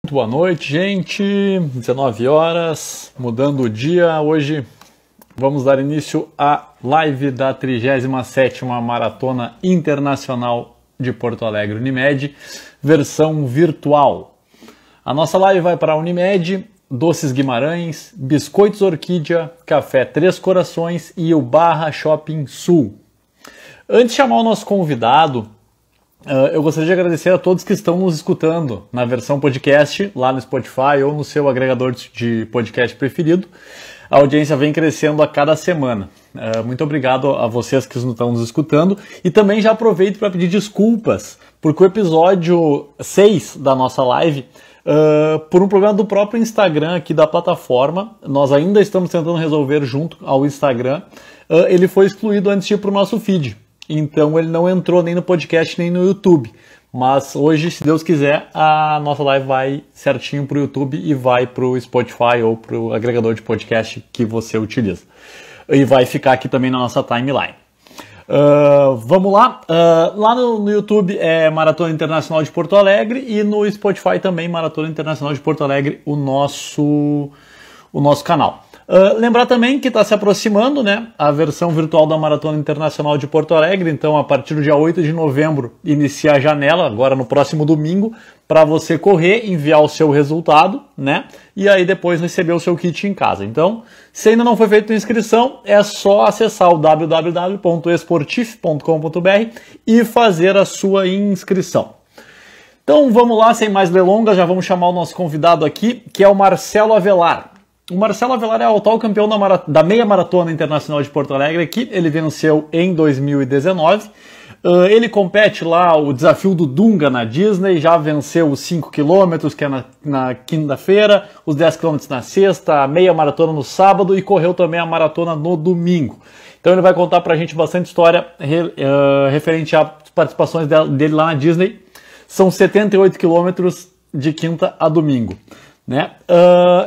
Boa noite, gente. 19 horas, mudando o dia. Hoje vamos dar início à live da 37ª Maratona Internacional de Porto Alegre Unimed, versão virtual. A nossa live vai para a Unimed, Doces Guimarães, Biscoitos Orquídea, Café Três Corações e o Barra Shopping Sul. Antes de chamar o nosso convidado, eu gostaria de agradecer a todos que estão nos escutando na versão podcast, lá no Spotify ou no seu agregador de podcast preferido. A audiência vem crescendo a cada semana. Muito obrigado a vocês que estão nos escutando. E também já aproveito para pedir desculpas, porque o episódio 6 da nossa live, por um problema do próprio Instagram aqui da plataforma, nós ainda estamos tentando resolver junto ao Instagram, ele foi excluído antes de ir para o nosso feed. Então ele não entrou nem no podcast nem no YouTube. Mas hoje, se Deus quiser, a nossa live vai certinho para o YouTube e vai para o Spotify ou para o agregador de podcast que você utiliza. E vai ficar aqui também na nossa timeline. Vamos lá. Lá no YouTube é Maratona Internacional de Porto Alegre e no Spotify também Maratona Internacional de Porto Alegre, o nosso canal. Lembrar também que está se aproximando, né, a versão virtual da Maratona Internacional de Porto Alegre. Então, a partir do dia 8 de novembro, inicia a janela, agora no próximo domingo, para você correr, enviar o seu resultado, né, e aí depois receber o seu kit em casa. Então, se ainda não foi feita a inscrição, é só acessar o www.esportif.com.br e fazer a sua inscrição. Então, vamos lá, sem mais delongas, já vamos chamar o nosso convidado aqui, que é o Marcelo Avelar. O Marcelo Avelar é o atual campeão da meia maratona internacional de Porto Alegre, que ele venceu em 2019. Ele compete lá o desafio do Dunga na Disney, já venceu os 5 km, que é na quinta-feira, os 10 km na sexta, a meia maratona no sábado e correu também a maratona no domingo. Então ele vai contar pra gente bastante história referente às participações dele lá na Disney. São 78 km de quinta a domingo. Né?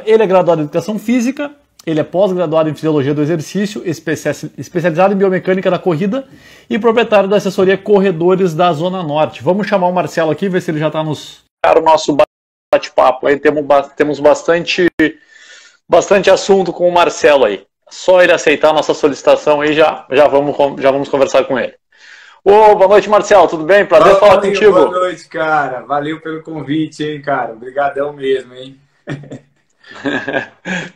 Ele é graduado em Educação Física, ele é pós-graduado em Fisiologia do Exercício, especializado em Biomecânica da Corrida e proprietário da assessoria Corredores da Zona Norte. Vamos chamar o Marcelo aqui, ver se ele já está nos... O nosso bate-papo. Aí temos bastante assunto com o Marcelo aí. Só ele aceitar a nossa solicitação aí, já vamos conversar com ele. Boa noite, Marcelo, tudo bem? Prazer falar contigo. Boa noite, cara. Valeu pelo convite, hein, cara. Obrigadão mesmo, hein.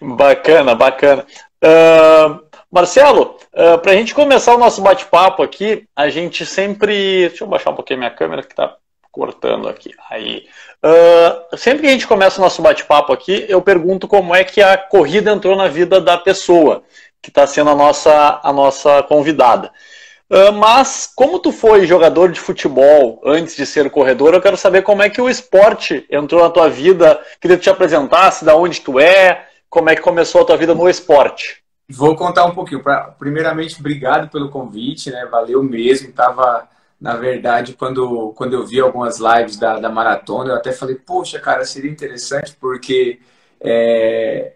Bacana. Marcelo, para a gente começar o nosso bate-papo aqui, a gente sempre... Deixa eu baixar um pouquinho a minha câmera que está cortando aqui. Aí. Sempre que a gente começa o nosso bate-papo aqui, eu pergunto como é que a corrida entrou na vida da pessoa que está sendo a nossa convidada. Mas, como tu foi jogador de futebol antes de ser corredor, eu quero saber como é que o esporte entrou na tua vida. Queria que tu te apresentasse, da onde tu é, como é que começou a tua vida no esporte. Vou contar um pouquinho. Primeiramente, obrigado pelo convite, né? Valeu mesmo. Tava, na verdade, quando eu vi algumas lives da maratona, eu até falei, poxa, cara, seria interessante, porque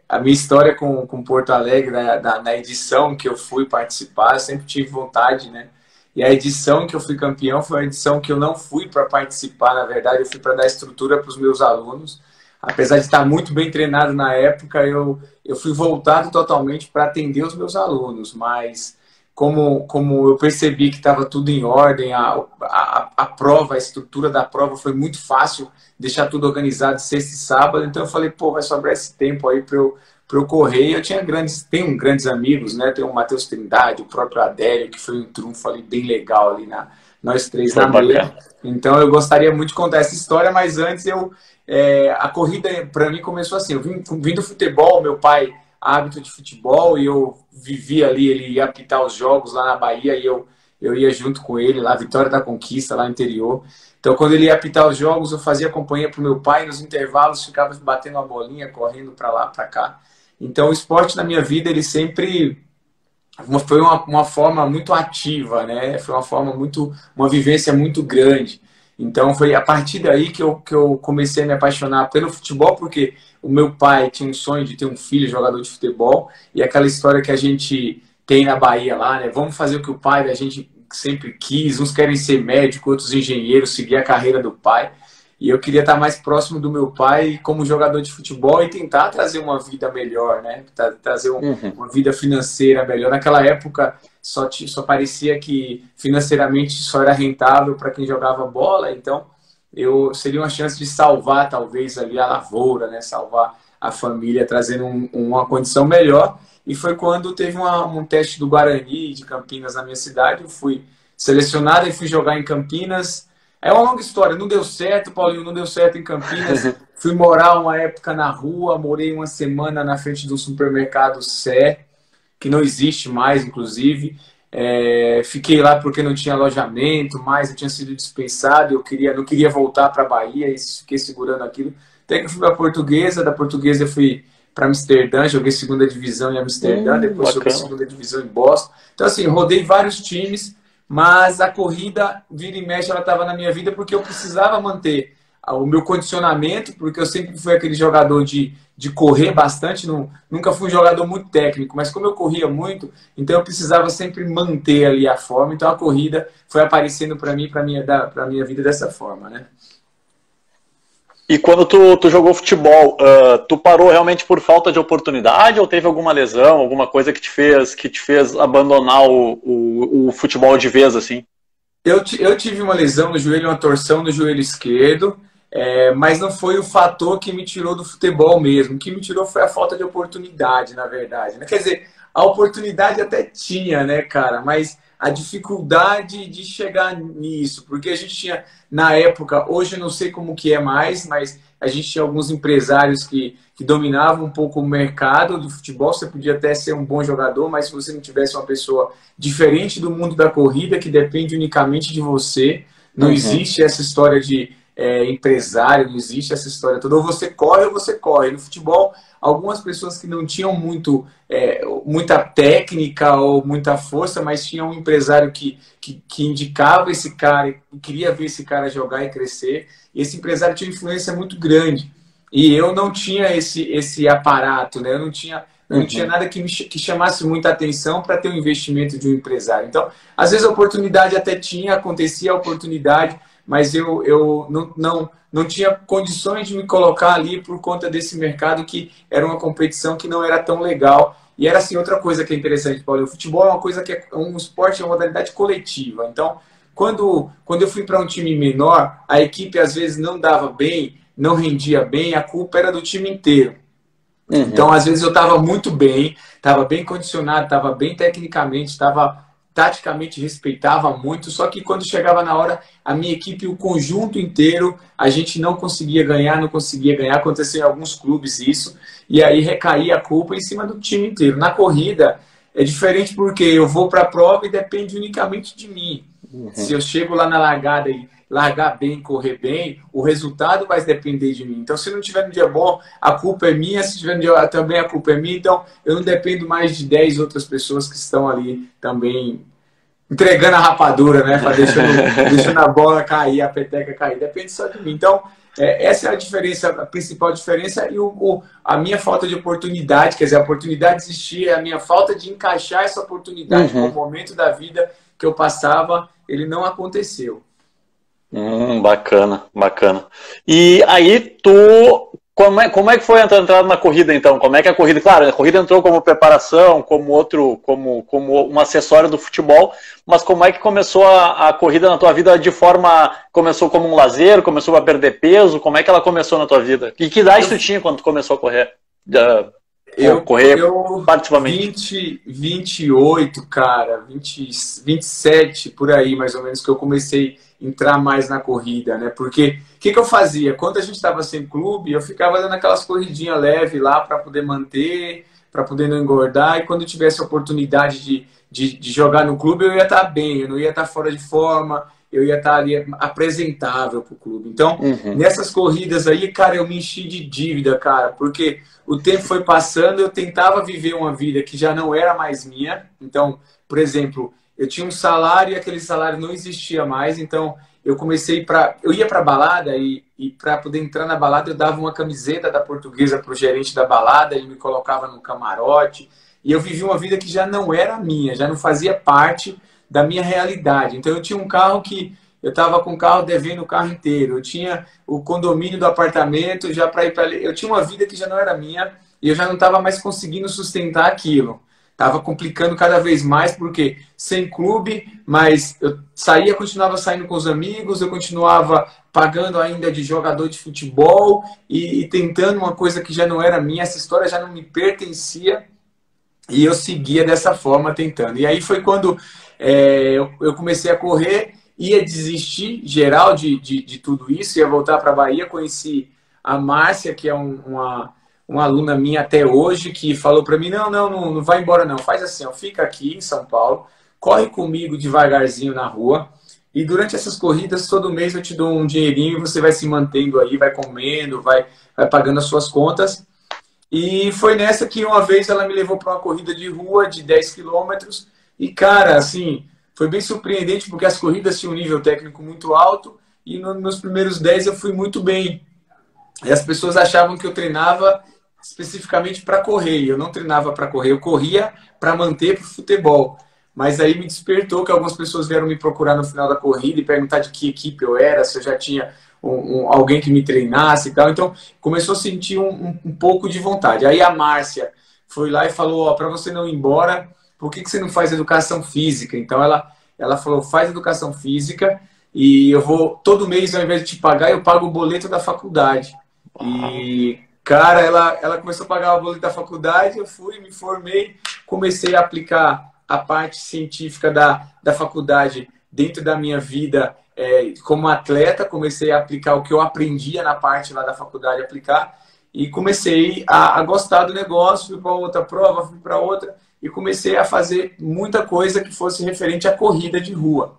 a minha história com Porto Alegre, na edição que eu fui participar, eu sempre tive vontade, né? E a edição que eu fui campeão foi a edição que eu não fui para participar, na verdade, eu fui para dar estrutura para os meus alunos. Apesar de estar muito bem treinado na época, eu fui voltado totalmente para atender os meus alunos, mas como eu percebi que estava tudo em ordem, a prova, a estrutura da prova foi muito fácil, deixar tudo organizado sexta e sábado, então eu falei, pô, vai sobrar esse tempo aí para eu correr. Eu tenho grandes amigos, né? Tem o Matheus Trindade, o próprio Adélio, que foi um trunfo ali bem legal ali nós três na meia. Então eu gostaria muito de contar essa história, mas antes a corrida para mim começou assim, eu vim do futebol, meu pai hábito de futebol, e eu vivia ali, ele ia apitar os jogos lá na Bahia e eu ia junto com ele lá, Vitória da Conquista, lá no interior. Então, quando ele ia apitar os jogos, eu fazia companhia pro meu pai, nos intervalos ficava batendo uma bolinha, correndo para lá, para cá. Então, o esporte na minha vida, ele sempre foi uma forma muito ativa, né? Foi uma vivência muito grande. Então, foi a partir daí que eu comecei a me apaixonar pelo futebol, porque o meu pai tinha um sonho de ter um filho jogador de futebol, e aquela história que a gente tem na Bahia lá, né? Vamos fazer o que o pai da gente sempre quis, uns querem ser médico, outros engenheiros, seguir a carreira do pai. E eu queria estar mais próximo do meu pai como jogador de futebol e tentar trazer uma vida melhor, né? Trazer uma vida financeira melhor. Naquela época, só parecia que financeiramente só era rentável para quem jogava bola. Então, eu seria uma chance de salvar, talvez, ali a lavoura, né? Salvar a família, trazendo uma condição melhor. E foi quando teve um teste do Guarani de Campinas na minha cidade. Eu fui selecionado e fui jogar em Campinas. É uma longa história, não deu certo, Paulinho, não deu certo em Campinas. Fui morar uma época na rua, morei uma semana na frente do supermercado Sé, que não existe mais, inclusive. Fiquei lá porque não tinha alojamento, mas eu tinha sido dispensado, não queria voltar para a Bahia e fiquei segurando aquilo. Até que eu fui para a Portuguesa, da Portuguesa eu fui para Amsterdã, joguei segunda divisão em Amsterdã, depois joguei segunda divisão em Boston. Então, assim, rodei vários times, mas a corrida, vira e mexe, ela estava na minha vida porque eu precisava manter o meu condicionamento, porque eu sempre fui aquele jogador de correr bastante, nunca fui um jogador muito técnico, mas como eu corria muito, então eu precisava sempre manter ali a forma, então a corrida foi aparecendo para mim, para minha vida dessa forma, né? E quando tu jogou futebol, tu parou realmente por falta de oportunidade ou teve alguma lesão, alguma coisa que te fez abandonar o futebol de vez, assim? Eu tive uma lesão no joelho, uma torção no joelho esquerdo, mas não foi o fator que me tirou do futebol mesmo. O que me tirou foi a falta de oportunidade, na verdade, né? Quer dizer, a oportunidade até tinha, né, cara? Mas a dificuldade de chegar nisso, porque a gente tinha, na época, hoje eu não sei como que é mais, mas a gente tinha alguns empresários que dominavam um pouco o mercado do futebol. Você podia até ser um bom jogador, mas se você não tivesse uma pessoa diferente do mundo da corrida, que depende unicamente de você, não existe essa história de empresário, não existe essa história toda. Ou você corre ou você corre. No futebol, algumas pessoas que não tinham muita técnica ou muita força, mas tinham um empresário que indicava esse cara e queria ver esse cara jogar e crescer. E esse empresário tinha uma influência muito grande. E eu não tinha esse aparato, né? Eu não tinha nada que chamasse muita atenção para ter um investimento de um empresário. Então, às vezes a oportunidade até acontecia a oportunidade, mas eu não tinha condições de me colocar ali por conta desse mercado que era uma competição que não era tão legal. E era assim, outra coisa que é interessante, Paulo, o futebol é uma coisa que é um esporte, é uma modalidade coletiva. Então, quando eu fui para um time menor, a equipe às vezes não dava bem, não rendia bem, a culpa era do time inteiro. Então, às vezes eu estava muito bem, estava bem condicionado, estava bem tecnicamente, estava taticamente, respeitava muito, só que quando chegava na hora, a minha equipe, o conjunto inteiro, a gente não conseguia ganhar, aconteceu em alguns clubes isso, e aí recaía a culpa em cima do time inteiro. Na corrida, é diferente porque eu vou para a prova e depende unicamente de mim. Se eu chego lá na largada e largar bem, correr bem, o resultado vai depender de mim. Então, se não tiver no dia bom, a culpa é minha. Se tiver no dia também, a culpa é minha. Então, eu não dependo mais de 10 outras pessoas que estão ali também entregando a rapadura, né? Deixando a bola cair, a peteca cair. Depende só de mim. Então, essa é a diferença, a principal diferença. E a minha falta de oportunidade, quer dizer, a oportunidade existia, a minha falta de encaixar essa oportunidade no momento da vida que eu passava, ele não aconteceu. Bacana, bacana. E aí como é que foi a entrada na corrida então? Como é que a corrida, claro, a corrida entrou como preparação, como um acessório do futebol, mas como é que começou a corrida na tua vida começou como um lazer, começou a perder peso, como é que ela começou na tua vida? E que idade tu tinha quando tu começou a correr? Eu participativamente. 28, cara, 27 por aí, mais ou menos, que eu comecei a entrar mais na corrida, né? Porque o que eu fazia? Quando a gente estava sem clube, eu ficava dando aquelas corridinhas leves lá para poder manter, para poder não engordar, e quando eu tivesse a oportunidade de jogar no clube, eu ia estar bem, eu não ia estar fora de forma, eu ia estar ali apresentável para o clube. Então, nessas corridas aí, cara, eu me enchi de dívida, cara, porque o tempo foi passando, eu tentava viver uma vida que já não era mais minha. Então, por exemplo, eu tinha um salário e aquele salário não existia mais, então eu ia para balada e para poder entrar na balada eu dava uma camiseta da Portuguesa para o gerente da balada, ele me colocava no camarote, e eu vivia uma vida que já não era minha, já não fazia parte da minha realidade. Então eu tinha um carro que eu estava com o carro devendo o carro inteiro, eu tinha o condomínio do apartamento já para ir para ali. Eu tinha uma vida que já não era minha e eu já não estava mais conseguindo sustentar aquilo. Estava complicando cada vez mais, porque sem clube, mas eu saía, continuava saindo com os amigos, eu continuava pagando ainda de jogador de futebol e tentando uma coisa que já não era minha, essa história já não me pertencia e eu seguia dessa forma tentando. E aí foi quando eu comecei a correr, ia desistir geral de tudo isso, ia voltar para a Bahia, conheci a Márcia, que é uma aluna minha até hoje, que falou para mim, não vai embora não, faz assim, ó, fica aqui em São Paulo, corre comigo devagarzinho na rua, e durante essas corridas, todo mês eu te dou um dinheirinho, e você vai se mantendo aí, vai comendo, vai pagando as suas contas. E foi nessa que uma vez ela me levou para uma corrida de rua de 10 quilômetros, e cara, assim, foi bem surpreendente, porque as corridas tinham um nível técnico muito alto, e nos primeiros 10 eu fui muito bem. E as pessoas achavam que eu treinava especificamente para correr. Eu não treinava para correr, eu corria para manter para o futebol. Mas aí me despertou que algumas pessoas vieram me procurar no final da corrida e perguntar de que equipe eu era, se eu já tinha alguém que me treinasse e tal. Então começou a sentir um pouco de vontade. Aí a Márcia foi lá e falou, para você não ir embora, por que você não faz educação física? Então ela falou, faz educação física e eu vou, todo mês, ao invés de te pagar, eu pago o boleto da faculdade. E, cara, ela começou a pagar o boleto da faculdade, eu fui, me formei, comecei a aplicar a parte científica da faculdade dentro da minha vida como atleta, comecei a aplicar o que eu aprendia na parte lá da faculdade, aplicar, e comecei a gostar do negócio, fui para outra prova, fui para outra, e comecei a fazer muita coisa que fosse referente à corrida de rua.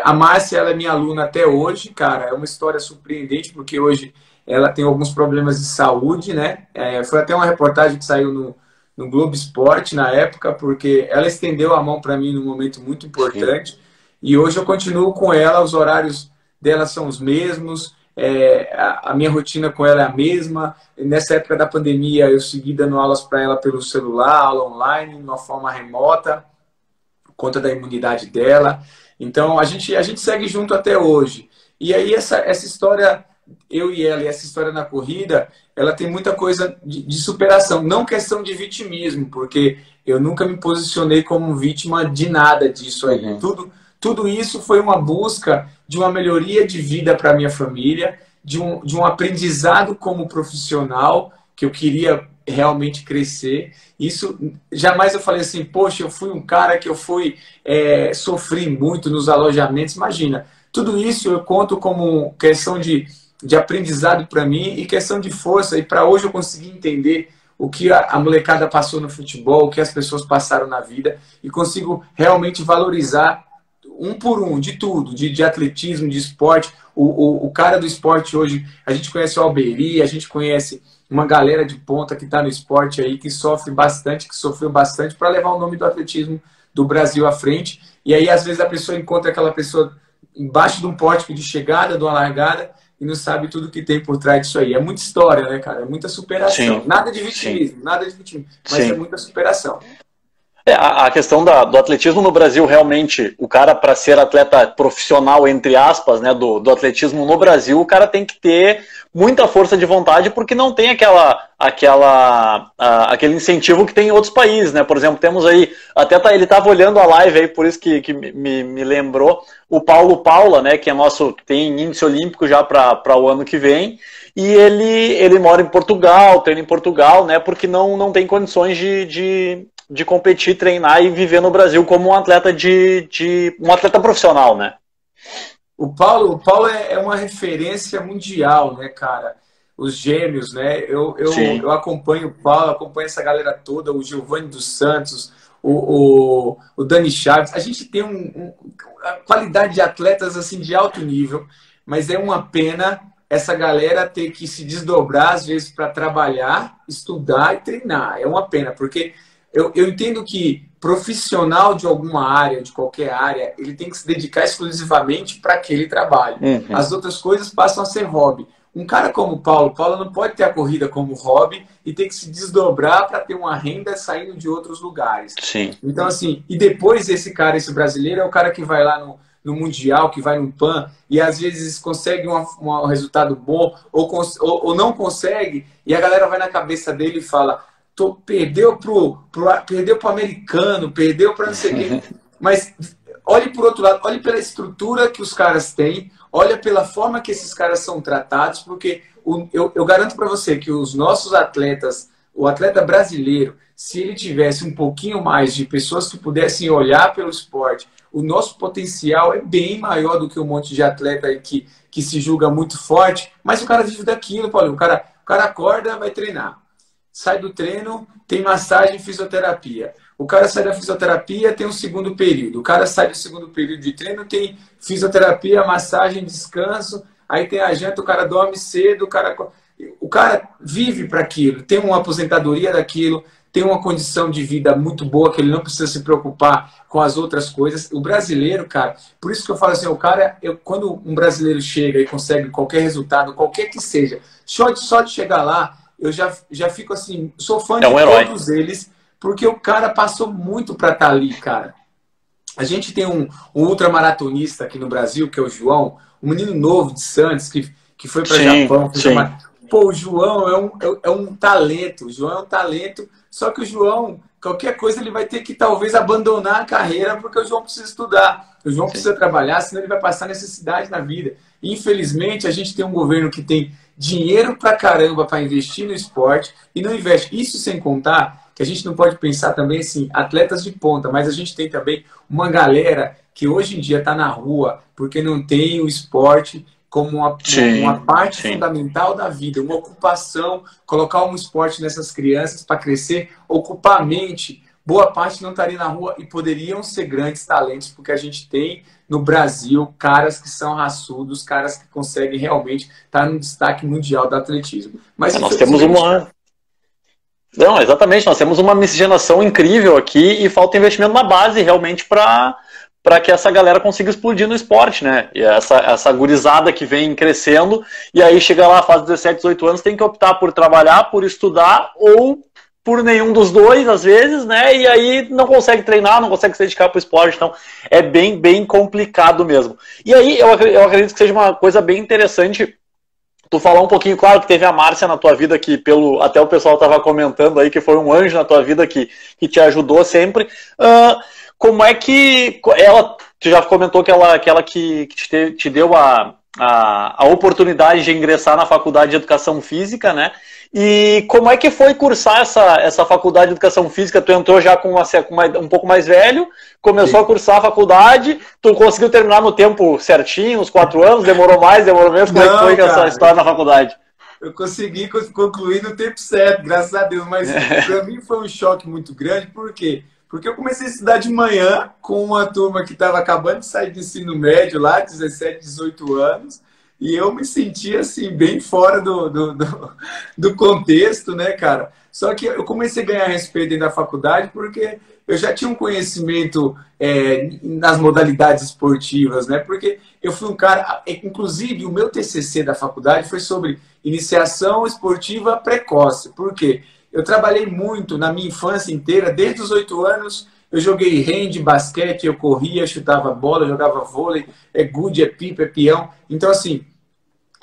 A Márcia, ela é minha aluna até hoje, cara, é uma história surpreendente, porque hoje ela tem alguns problemas de saúde, né? Foi até uma reportagem que saiu no Globo Esporte na época, porque ela estendeu a mão para mim num momento muito importante. Sim. E hoje eu continuo com ela, os horários dela são os mesmos, a minha rotina com ela é a mesma. Nessa época da pandemia, eu segui dando aulas para ela pelo celular, aula online, de uma forma remota, por conta da imunidade dela. Então, a gente segue junto até hoje. E aí, essa história, eu e ela, e essa história na corrida, ela tem muita coisa de superação. Não questão de vitimismo, porque eu nunca me posicionei como vítima de nada disso aí. Uhum. Tudo isso foi uma busca de uma melhoria de vida para a minha família, de um aprendizado como profissional, que eu queria realmente crescer. Isso, jamais eu falei assim, poxa, eu fui um cara que sofri muito nos alojamentos. Imagina, tudo isso eu conto como questão de aprendizado para mim e questão de força. E para hoje eu consegui entender o que a molecada passou no futebol, o que as pessoas passaram na vida, e consigo realmente valorizar um por um, de tudo, de atletismo, de esporte. O cara do esporte hoje, a gente conhece o Alberi, a gente conhece uma galera de ponta que está no esporte aí, que sofre bastante, que sofreu bastante para levar o nome do atletismo do Brasil à frente. E aí, às vezes, a pessoa encontra aquela pessoa embaixo de um pórtico de chegada, de uma largada, e não sabe tudo que tem por trás disso aí. É muita história, né, cara? É muita superação. Sim. Nada de vitimismo, nada de vitimismo, mas é muita superação. A questão do atletismo no Brasil, realmente, o cara, para ser atleta profissional, entre aspas, né, do atletismo no Brasil, o cara tem que ter muita força de vontade, porque não tem aquele incentivo que tem em outros países, né? Por exemplo, temos aí, ele estava olhando a live aí, por isso que me lembrou, o Paulo Paula, né, que é nosso, que tem índice olímpico já para o ano que vem, e ele mora em Portugal, treina em Portugal, né, porque não tem condições de competir, treinar e viver no Brasil como um atleta um atleta profissional, né? O Paulo é uma referência mundial, né, cara? Os gêmeos, né? Eu acompanho o Paulo, acompanho essa galera toda, o Giovanni dos Santos, o Dani Chaves. A gente tem a qualidade de atletas assim de alto nível, mas é uma pena essa galera ter que se desdobrar às vezes para trabalhar, estudar e treinar. É uma pena, porque eu entendo que profissional de alguma área, de qualquer área, ele tem que se dedicar exclusivamente para aquele trabalho. Uhum. As outras coisas passam a ser hobby. Um cara como o Paulo não pode ter a corrida como hobby e tem que se desdobrar para ter uma renda saindo de outros lugares. Sim. Então, assim, e depois esse brasileiro, é o cara que vai lá no Mundial, que vai no PAN, e às vezes consegue um resultado bom, ou não consegue, e a galera vai na cabeça dele e fala, perdeu pro americano, perdeu para não sei quem. Mas olhe por outro lado, olhe pela estrutura que os caras têm, olha pela forma que esses caras são tratados, porque eu garanto para você que os nossos atletas, o atleta brasileiro, se ele tivesse um pouquinho mais de pessoas que pudessem olhar pelo esporte, o nosso potencial é bem maior do que um monte de atleta aí que se julga muito forte, mas o cara vive daquilo, Paulo. O cara acorda, vai treinar. Sai do treino, tem massagem e fisioterapia. O cara sai da fisioterapia, tem um segundo período. O cara sai do segundo período de treino, tem fisioterapia, massagem, descanso. Aí tem a janta, o cara dorme cedo, o cara vive para aquilo, tem uma aposentadoria daquilo, tem uma condição de vida muito boa, que ele não precisa se preocupar com as outras coisas. O brasileiro, cara, por isso que eu falo assim, quando um brasileiro chega e consegue qualquer resultado, qualquer que seja, só de chegar lá, eu já fico assim, sou fã de todos eles, porque o cara passou muito para estar ali, cara. A gente tem um ultramaratonista aqui no Brasil, que é o João, um menino novo de Santos, que foi para o Japão. Pô, o João é um talento. O João é um talento, só que o João, qualquer coisa, ele vai ter que talvez abandonar a carreira, porque o João precisa estudar. O João precisa trabalhar, senão ele vai passar necessidade na vida. Infelizmente, a gente tem um governo que tem dinheiro pra caramba para investir no esporte e não investe. Isso sem contar que a gente não pode pensar também assim, atletas de ponta, mas a gente tem também uma galera que hoje em dia está na rua porque não tem o esporte como uma parte fundamental da vida, uma ocupação, colocar um esporte nessas crianças para crescer, ocupar a mente. Boa parte não estaria na rua e poderiam ser grandes talentos, porque a gente tem no Brasil caras que são raçudos, caras que conseguem realmente estar no destaque mundial do atletismo. Mas nós temos uma... Não, exatamente, nós temos uma miscigenação incrível aqui e falta investimento na base realmente para que essa galera consiga explodir no esporte, né? E essa gurizada que vem crescendo e aí chega lá, faz 17, 18 anos, tem que optar por trabalhar, por estudar ou por nenhum dos dois, às vezes, né? E aí não consegue treinar, não consegue se dedicar para o esporte, então é bem complicado mesmo. E aí eu acredito que seja uma coisa bem interessante tu falar um pouquinho, claro que teve a Márcia na tua vida, que até o pessoal estava comentando aí, que foi um anjo na tua vida que te ajudou sempre. Como é que ela, tu já comentou que ela te deu a oportunidade de ingressar na faculdade de Educação Física, né? E como é que foi cursar essa faculdade de Educação Física? Tu entrou já um pouco mais velho, começou a cursar a faculdade, tu conseguiu terminar no tempo certinho, uns 4 anos, demorou mais, demorou menos? Como é que foi essa história na faculdade? Eu consegui concluir no tempo certo, graças a Deus, mas para mim foi um choque muito grande, por quê? Porque eu comecei a estudar de manhã com uma turma que estava acabando de sair do ensino médio lá, 17, 18 anos, e eu me sentia assim, bem fora do contexto, né, cara? Só que eu comecei a ganhar respeito dentro da faculdade porque eu já tinha um conhecimento nas modalidades esportivas, né? Porque eu fui um cara... Inclusive, o meu TCC da faculdade foi sobre iniciação esportiva precoce. Por quê? Eu trabalhei muito na minha infância inteira, desde os 8 anos, eu joguei hand, basquete, eu corria, chutava bola, jogava vôlei, gude, pipa, peão. Então, assim,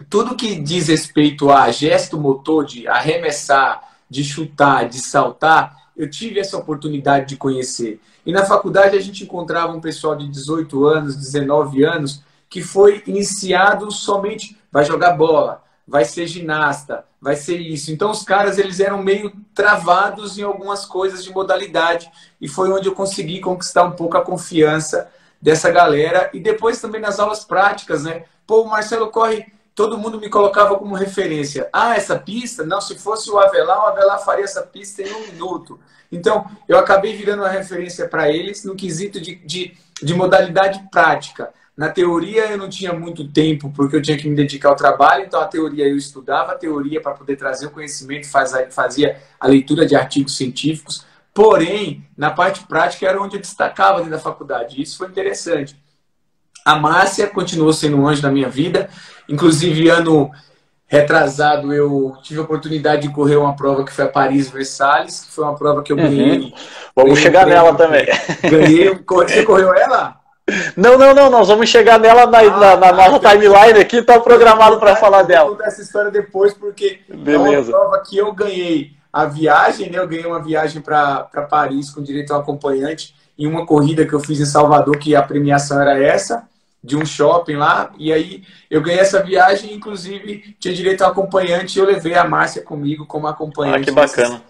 tudo que diz respeito a gesto motor, de arremessar, de chutar, de saltar, eu tive essa oportunidade de conhecer. E na faculdade a gente encontrava um pessoal de 18 anos, 19 anos, que foi iniciado somente, vai jogar bola, vai ser ginasta, vai ser isso. Então os caras, eles eram meio travados em algumas coisas de modalidade e foi onde eu consegui conquistar um pouco a confiança dessa galera e depois também nas aulas práticas, né? Pô, o Marcelo corre, todo mundo me colocava como referência. Ah, essa pista? Não, se fosse o Avelar faria essa pista em 1 minuto. Então, eu acabei virando uma referência para eles no quesito de modalidade prática. Na teoria eu não tinha muito tempo, porque eu tinha que me dedicar ao trabalho, então a teoria eu estudava a teoria para poder trazer o conhecimento, fazia a leitura de artigos científicos, porém, na parte prática era onde eu destacava dentro da faculdade, e isso foi interessante. A Márcia continuou sendo um anjo da minha vida, inclusive ano retrasado eu tive a oportunidade de correr uma prova que foi a Paris-Versalhes, que foi uma prova que eu ganhei. Vamos chegar nela também. Ganhei, você correu ela? Não, nós vamos chegar nela na nossa timeline aqui, tá programado para falar dela. Vou contar essa história depois, porque beleza. É uma prova que eu ganhei a viagem, né? Eu ganhei uma viagem para Paris com direito ao acompanhante em uma corrida que eu fiz em Salvador, que a premiação era essa, de um shopping lá, e aí eu ganhei essa viagem, inclusive tinha direito ao acompanhante, e eu levei a Márcia comigo como acompanhante. Ah, que bacana.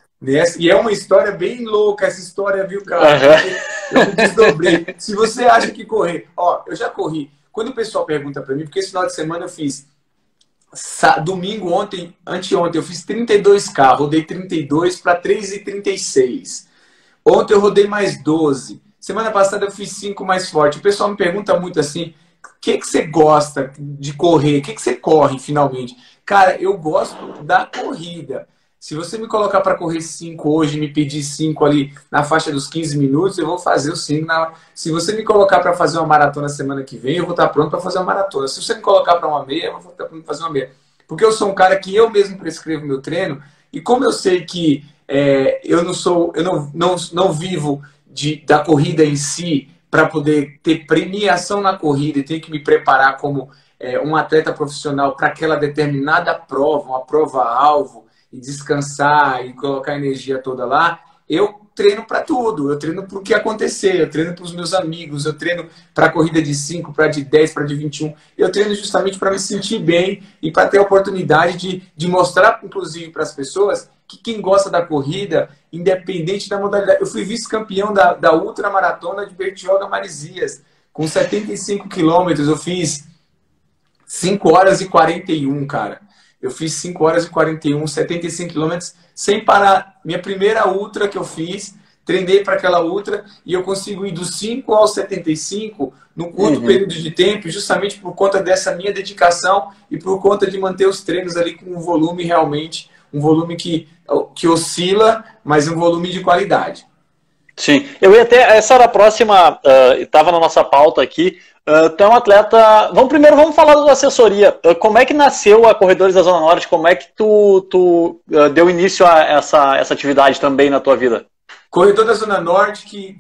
E é uma história bem louca essa história, viu, cara? Eu me desdobrei. Se você acha que correr... Ó, eu já corri. Quando o pessoal pergunta pra mim, porque esse final de semana eu fiz... Domingo, anteontem, eu fiz 32K. Rodei 32 para 3,36. Ontem eu rodei mais 12. Semana passada eu fiz 5 mais forte. O pessoal me pergunta muito assim, o que você gosta de correr? O que você corre, finalmente? Cara, eu gosto da corrida. Se você me colocar para correr 5 hoje, me pedir 5 ali na faixa dos 15 minutos, eu vou fazer os 5. Se você me colocar para fazer uma maratona semana que vem, eu vou estar pronto para fazer uma maratona. Se você me colocar para uma meia, eu vou estar pronto para fazer uma meia. Porque eu sou um cara que eu mesmo prescrevo meu treino, e como eu sei que eu não vivo da corrida em si para poder ter premiação na corrida e tenho que me preparar como um atleta profissional para aquela determinada prova, uma prova-alvo, e descansar e colocar a energia toda lá, eu treino para tudo. Eu treino para o que acontecer, eu treino para os meus amigos, eu treino para a corrida de 5, para de 10, para de 21. Eu treino justamente para me sentir bem e para ter a oportunidade de mostrar, inclusive, para as pessoas que quem gosta da corrida, independente da modalidade... Eu fui vice-campeão da ultramaratona de Bertioga Marizias, com 75 quilômetros. Eu fiz 5 horas e 41, cara. Eu fiz 5 horas e 41, 75 quilômetros, sem parar. Minha primeira ultra que eu fiz, treinei para aquela ultra, e eu consigo ir dos 5 aos 75 num curto período de tempo, justamente por conta dessa minha dedicação e por conta de manter os treinos ali com um volume realmente, um volume que oscila, mas um volume de qualidade. Sim, eu ia até, essa era a próxima, estava na nossa pauta aqui. Tu é um atleta. Vamos falar da assessoria. Como é que nasceu a Corredores da Zona Norte? Como é que tu deu início a essa atividade também na tua vida? Corredor da Zona Norte, que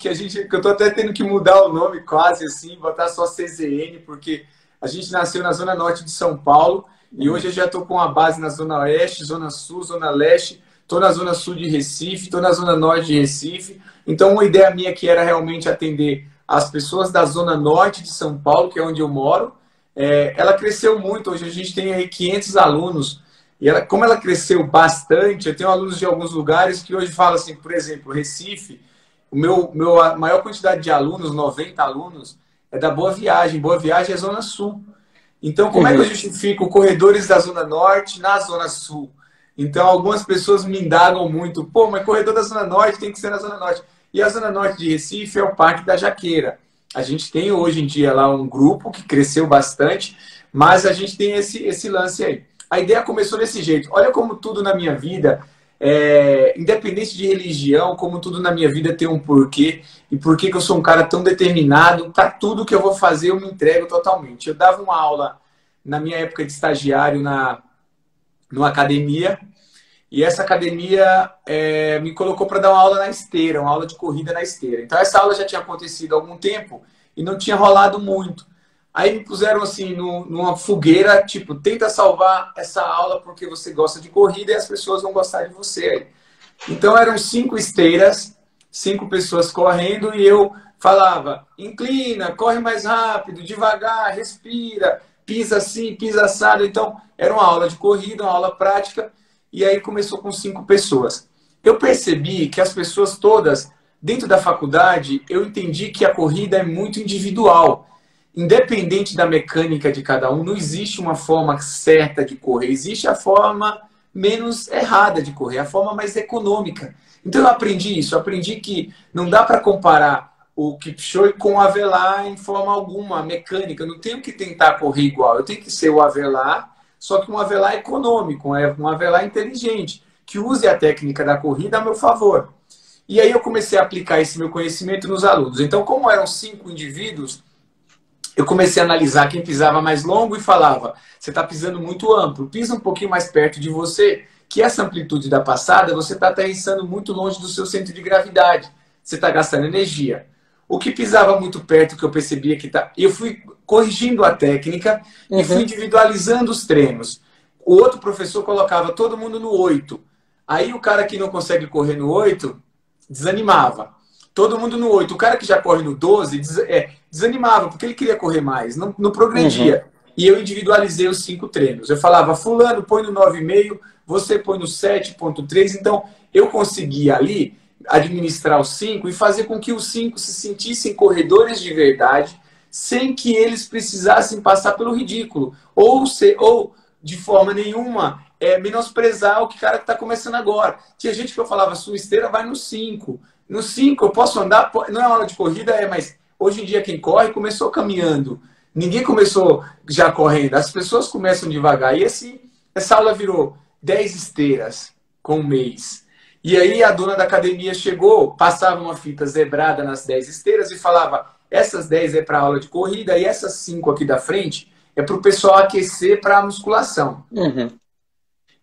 eu tô até tendo que mudar o nome quase assim, botar só CZN, porque a gente nasceu na Zona Norte de São Paulo e hoje eu já tô com a base na Zona Oeste, Zona Sul, Zona Leste, tô na Zona Sul de Recife, tô na Zona Norte de Recife. Então uma ideia minha que era realmente atender as pessoas da Zona Norte de São Paulo, que é onde eu moro. Ela cresceu muito, hoje a gente tem aí 500 alunos, e como ela cresceu bastante, eu tenho alunos de alguns lugares que hoje falam assim, por exemplo, Recife, a maior quantidade de alunos, 90 alunos, é da Boa Viagem é Zona Sul. Então, como é que eu justifico corredores da Zona Norte na Zona Sul? Então, algumas pessoas me indagam muito, pô, mas corredor da Zona Norte tem que ser na Zona Norte. E a Zona Norte de Recife é o Parque da Jaqueira. A gente tem hoje em dia lá um grupo que cresceu bastante, mas a gente tem esse lance aí. A ideia começou desse jeito. Olha como tudo na minha vida, independente de religião, como tudo na minha vida tem um porquê. E por que eu sou um cara tão determinado. Para tudo que eu vou fazer, eu me entrego totalmente. Eu dava uma aula na minha época de estagiário numa academia. E essa academia me colocou para dar uma aula na esteira, uma aula de corrida na esteira. Então essa aula já tinha acontecido há algum tempo e não tinha rolado muito. Aí me puseram assim numa fogueira, tipo, tenta salvar essa aula porque você gosta de corrida e as pessoas vão gostar de você. Então eram 5 esteiras, 5 pessoas correndo e eu falava, inclina, corre mais rápido, devagar, respira, pisa assim, pisa assado. Então era uma aula de corrida, uma aula prática. E aí começou com 5 pessoas. Eu percebi que as pessoas todas, dentro da faculdade, eu entendi que a corrida é muito individual. Independente da mecânica de cada um, não existe uma forma certa de correr. Existe a forma menos errada de correr, a forma mais econômica. Então eu aprendi isso. Eu aprendi que não dá para comparar o Kipchoge com o Avelar em forma alguma, a mecânica. Eu não tenho que tentar correr igual. Eu tenho que ser o Avelar, só que um Avelar econômico, um Avelar inteligente, que use a técnica da corrida a meu favor. E aí eu comecei a aplicar esse meu conhecimento nos alunos. Então, como eram 5 indivíduos, eu comecei a analisar quem pisava mais longo e falava, você está pisando muito amplo, pisa um pouquinho mais perto de você, que essa amplitude da passada, você está aterrissando muito longe do seu centro de gravidade. Você está gastando energia. O que pisava muito perto, que eu percebia que tá... Eu fui corrigindo a técnica e fui individualizando os treinos. O outro professor colocava todo mundo no 8. Aí o cara que não consegue correr no 8 desanimava. Todo mundo no 8. O cara que já corre no 12 desanimava, porque ele queria correr mais, não progredia. E eu individualizei os 5 treinos. Eu falava, fulano, põe no 9,5, você põe no 7,3. Então, eu conseguia ali administrar os 5 e fazer com que os 5 se sentissem corredores de verdade, sem que eles precisassem passar pelo ridículo. Ou de forma nenhuma, menosprezar o cara que está começando agora. Tinha gente que eu falava, sua esteira vai no 5. No 5 eu posso andar, não é aula de corrida, mas hoje em dia quem corre começou caminhando. Ninguém começou já correndo. As pessoas começam devagar. E essa aula virou 10 esteiras com um mês. E aí a dona da academia chegou, passava uma fita zebrada nas 10 esteiras e falava, essas 10 é para aula de corrida e essas 5 aqui da frente é para o pessoal aquecer para a musculação.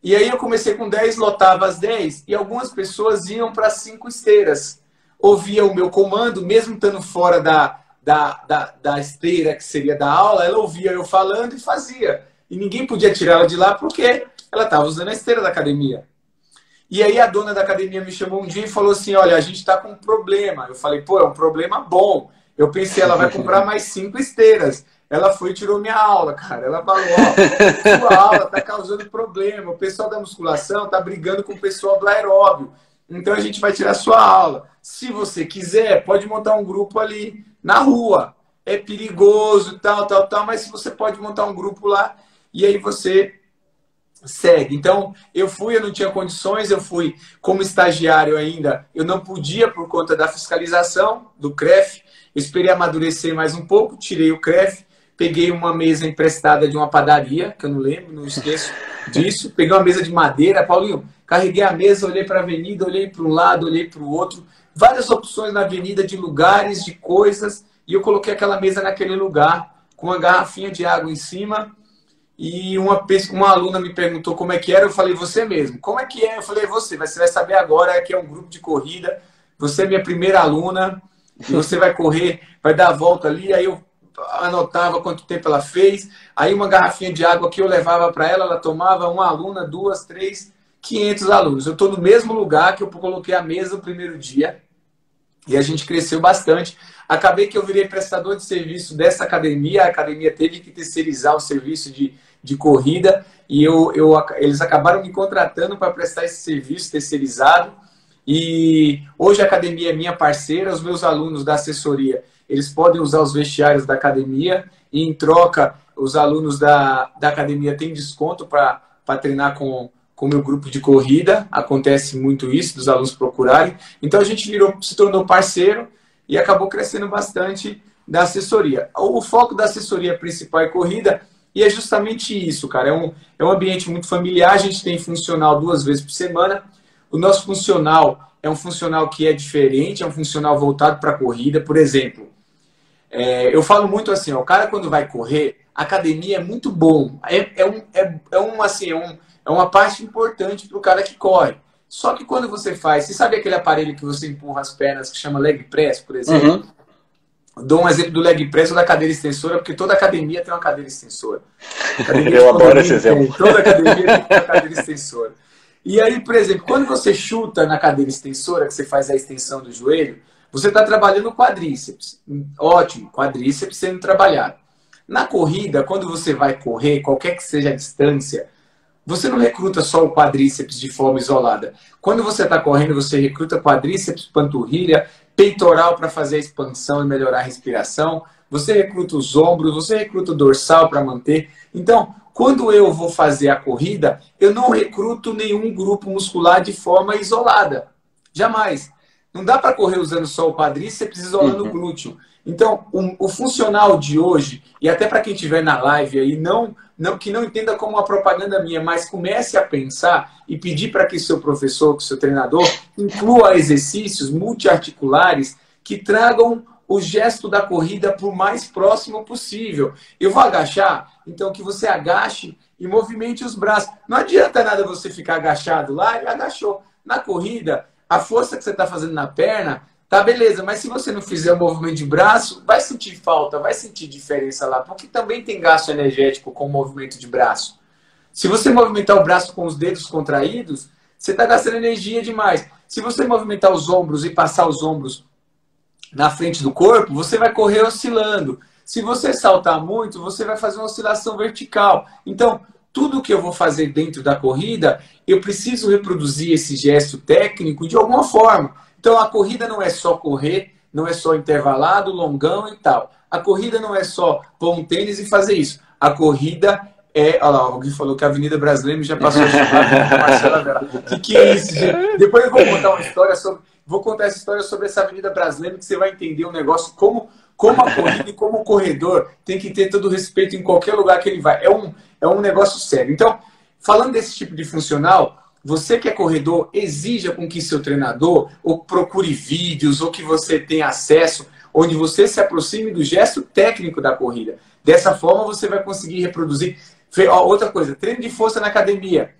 E aí eu comecei com 10, lotava as 10 e algumas pessoas iam para 5 esteiras. Ouvia o meu comando, mesmo estando fora da esteira que seria da aula, ela ouvia eu falando e fazia. E ninguém podia tirar ela de lá porque ela estava usando a esteira da academia. E aí a dona da academia me chamou um dia e falou assim, olha, a gente está com um problema. Eu falei, pô, é um problema bom. Eu pensei, ela vai comprar mais 5 esteiras. Ela foi e tirou minha aula, cara. Ela falou, ó, sua aula está causando problema. O pessoal da musculação está brigando com o pessoal do aeróbio. Então a gente vai tirar sua aula. Se você quiser, pode montar um grupo ali na rua. É perigoso, tal, mas você pode montar um grupo lá e aí você segue. Então, eu não tinha condições, eu fui como estagiário ainda, eu não podia por conta da fiscalização do CREF, eu esperei amadurecer mais um pouco, tirei o CREF, peguei uma mesa emprestada de uma padaria, que eu não lembro, não esqueço disso, peguei uma mesa de madeira, Paulinho, carreguei a mesa, olhei para a avenida, olhei para um lado, olhei para o outro, várias opções na avenida de lugares, de coisas, e eu coloquei aquela mesa naquele lugar, com uma garrafinha de água em cima, e uma aluna me perguntou como é que era, eu falei, você mesmo. Como é que é? Eu falei, você vai saber agora que é um grupo de corrida, você é minha primeira aluna, e você vai correr, vai dar a volta ali, aí eu anotava quanto tempo ela fez, aí uma garrafinha de água que eu levava para ela, ela tomava, uma aluna, 2, 3, 500 alunos. Eu estou no mesmo lugar que eu coloquei a mesa no primeiro dia, e a gente cresceu bastante. Acabei que eu virei prestador de serviço dessa academia, a academia teve que terceirizar o serviço de corrida e eles acabaram me contratando para prestar esse serviço terceirizado. E hoje a academia é minha parceira, os meus alunos da assessoria, eles podem usar os vestiários da academia e em troca os alunos da academia têm desconto para treinar com o meu grupo de corrida. Acontece muito isso, dos alunos procurarem. Então a gente se tornou parceiro e acabou crescendo bastante da assessoria. O foco da assessoria principal é corrida e é justamente isso, cara. É um ambiente muito familiar, a gente tem funcional 2 vezes por semana. O nosso funcional é um funcional que é diferente, é um funcional voltado para a corrida. Por exemplo, eu falo muito assim, ó, o cara quando vai correr, a academia é muito bom. É uma parte importante para o cara que corre. Só que quando você sabe aquele aparelho que você empurra as pernas, que chama leg press, por exemplo? Dou um exemplo do leg press ou da cadeira extensora, porque toda academia tem uma cadeira extensora. Eu adoro esse exemplo. Toda academia tem uma cadeira extensora. E aí, por exemplo, quando você chuta na cadeira extensora, que você faz a extensão do joelho, você está trabalhando o quadríceps. Ótimo, quadríceps sendo trabalhado. Na corrida, quando você vai correr, qualquer que seja a distância, você não recruta só o quadríceps de forma isolada. Quando você está correndo, você recruta quadríceps, panturrilha, peitoral para fazer a expansão e melhorar a respiração. Você recruta os ombros, você recruta o dorsal para manter. Então, quando eu vou fazer a corrida, eu não recruto nenhum grupo muscular de forma isolada. Jamais. Não dá para correr usando só o quadríceps isolando o glúteo. Então, o funcional de hoje, e até para quem estiver na live aí, que não entenda como uma propaganda minha, mas comece a pensar e pedir para que seu professor, que seu treinador, inclua exercícios multiarticulares que tragam o gesto da corrida para o mais próximo possível. Eu vou agachar, então que você agache e movimente os braços. Não adianta nada você ficar agachado lá e agachou. Na corrida, a força que você está fazendo na perna Tá, beleza, mas se você não fizer o movimento de braço, vai sentir falta, vai sentir diferença lá, porque também tem gasto energético com o movimento de braço. Se você movimentar o braço com os dedos contraídos, você está gastando energia demais. Se você movimentar os ombros e passar os ombros na frente do corpo, você vai correr oscilando. Se você saltar muito, você vai fazer uma oscilação vertical. Então, tudo que eu vou fazer dentro da corrida, eu preciso reproduzir esse gesto técnico de alguma forma. Então, a corrida não é só correr, não é só intervalado, longão e tal. A corrida não é só pôr um tênis e fazer isso. A corrida é... Olha lá, alguém falou que a Avenida Brasileira já passou a chamar Marcela Vera. O que é isso, gente? Depois eu vou contar uma história sobre... Vou contar essa história sobre essa Avenida Brasileira, que você vai entender um negócio como a corrida e como o corredor tem que ter todo o respeito em qualquer lugar que ele vai. É um negócio sério. Então, falando desse tipo de funcional... Você que é corredor, exija com que seu treinador ou procure vídeos ou que você tenha acesso, onde você se aproxime do gesto técnico da corrida. Dessa forma, você vai conseguir reproduzir. Outra coisa, treino de força na academia.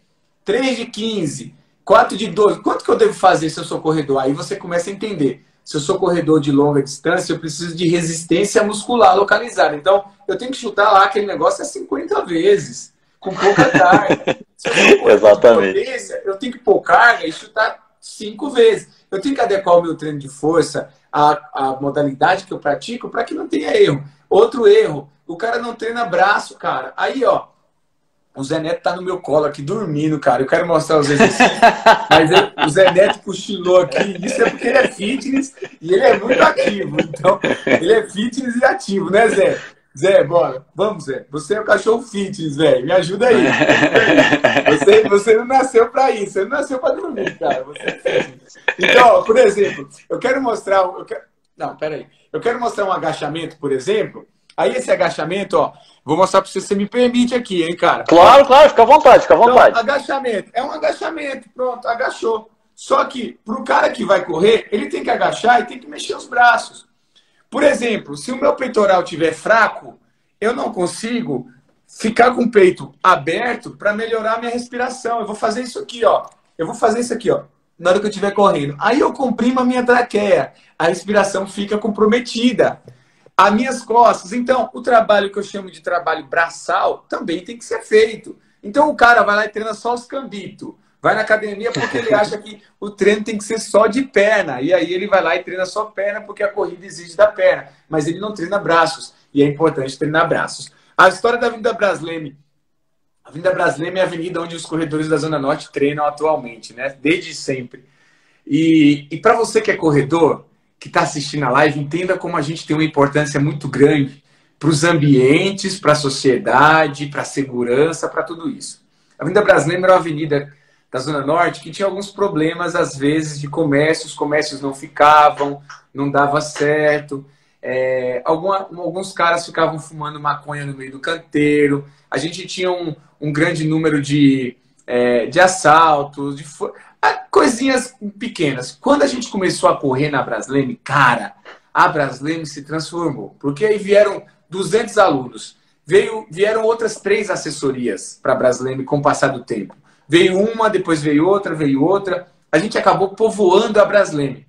3 de 15, 4 de 12. Quanto que eu devo fazer se eu sou corredor? Aí você começa a entender. Se eu sou corredor de longa distância, eu preciso de resistência muscular localizada. Então, eu tenho que chutar lá aquele negócio 50 vezes, com pouca carga. Se eu sou corredor de potência, eu tenho que pôr carga e chutar 5 vezes. Eu tenho que adequar o meu treino de força à modalidade que eu pratico para que não tenha erro. Outro erro, o cara não treina braço, cara. Aí, ó, o Zé Neto tá no meu colo aqui dormindo, cara. Eu quero mostrar os exercícios, mas o Zé Neto cochilou aqui. Isso é porque ele é fitness e ele é muito ativo. Então, ele é fitness e ativo, né, Zé? Zé, bora. Vamos, Zé. Você é o cachorro fitness, velho. Me ajuda aí. Você não nasceu pra isso. Você não nasceu pra dormir, cara. Você é fitness. Então, por exemplo, eu quero mostrar... Não, peraí. Eu quero mostrar um agachamento, por exemplo. Aí esse agachamento, ó, vou mostrar pra você, você me permite aqui, hein, cara? Claro, claro, fica à vontade, fica à vontade. Então, agachamento. É um agachamento, pronto, agachou. Só que, pro cara que vai correr, ele tem que agachar e tem que mexer os braços. Por exemplo, se o meu peitoral estiver fraco, eu não consigo ficar com o peito aberto para melhorar a minha respiração. Eu vou fazer isso aqui, ó. Eu vou fazer isso aqui, ó, na hora que eu estiver correndo. Aí eu comprimo a minha traqueia. A respiração fica comprometida. As minhas costas. Então, o trabalho que eu chamo de trabalho braçal também tem que ser feito. Então, o cara vai lá e treina só os cambitos. Vai na academia porque ele acha que o treino tem que ser só de perna. E aí ele vai lá e treina só perna porque a corrida exige da perna. Mas ele não treina braços. E é importante treinar braços. A história da Avenida Brasleme. A Avenida Brasleme é a avenida onde os corredores da Zona Norte treinam atualmente, né? Desde sempre. E para você que é corredor, que está assistindo a live, entenda como a gente tem uma importância muito grande para os ambientes, para a sociedade, para a segurança, para tudo isso. A Avenida Brasleme era uma avenida da Zona Norte que tinha alguns problemas, às vezes, de comércio. Os comércios não ficavam, não dava certo. Alguns caras ficavam fumando maconha no meio do canteiro. A gente tinha um grande número de assaltos, coisinhas pequenas. Quando a gente começou a correr na Brasleme, cara, a Brasleme se transformou. Porque aí vieram 200 alunos. Vieram outras 3 assessorias para a Brasleme com o passar do tempo. Veio uma, depois veio outra. A gente acabou povoando a Brasleme.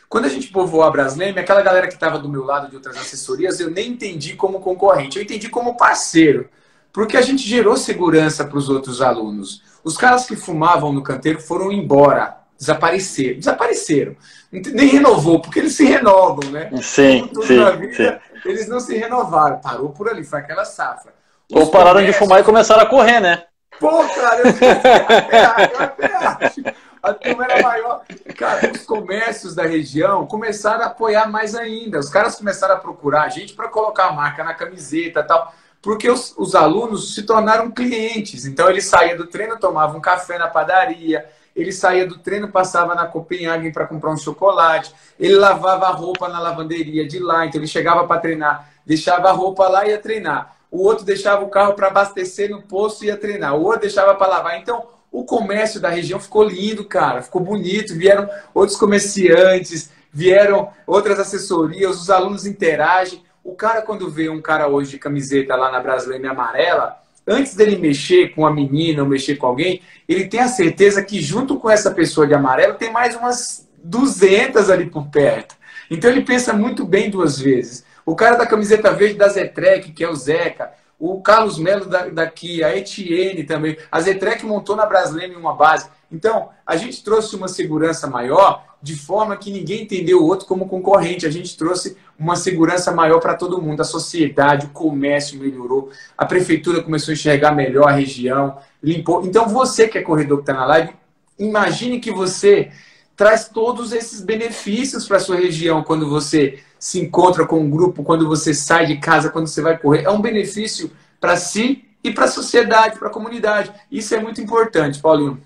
Quando a gente povoou a Brasleme, aquela galera que estava do meu lado de outras assessorias, eu nem entendi como concorrente, eu entendi como parceiro. Porque a gente gerou segurança para os outros alunos. Os caras que fumavam no canteiro foram embora, desapareceram. Nem renovou, porque eles se renovam, né? Sim, na vida, sim. Eles não se renovaram, parou por ali, foi aquela safra. Ou pararam de fumar e começaram a correr, né? Pô, cara, eu até acho. A turma era maior. Cara, os comércios da região começaram a apoiar mais ainda. Os caras começaram a procurar a gente para colocar a marca na camiseta e tal. Porque os alunos se tornaram clientes. Então, ele saía do treino, tomava um café na padaria. Ele saía do treino, passava na Copenhagen para comprar um chocolate. Ele lavava a roupa na lavanderia de lá. Então, ele chegava para treinar, deixava a roupa lá e ia treinar. O outro deixava o carro para abastecer no posto e ia treinar. O outro deixava para lavar. Então, o comércio da região ficou lindo, cara. Ficou bonito. Vieram outros comerciantes, vieram outras assessorias, os alunos interagem. O cara, quando vê um cara hoje de camiseta lá na Brasleme amarela, antes dele mexer com a menina ou mexer com alguém, ele tem a certeza que junto com essa pessoa de amarelo tem mais umas 200 ali por perto. Então ele pensa muito bem duas vezes. O cara da camiseta verde da Zetrec, que é o Zeca, o Carlos Melo daqui, a Etienne também. A Zetrec montou na Braskem uma base. Então, a gente trouxe uma segurança maior, de forma que ninguém entendeu o outro como concorrente. A gente trouxe uma segurança maior para todo mundo. A sociedade, o comércio melhorou, a prefeitura começou a enxergar melhor a região, limpou. Então, você que é corredor que está na live, imagine que você traz todos esses benefícios para a sua região quando você se encontra com um grupo, quando você sai de casa, quando você vai correr. É um benefício para si e para a sociedade, para a comunidade. Isso é muito importante, Paulinho.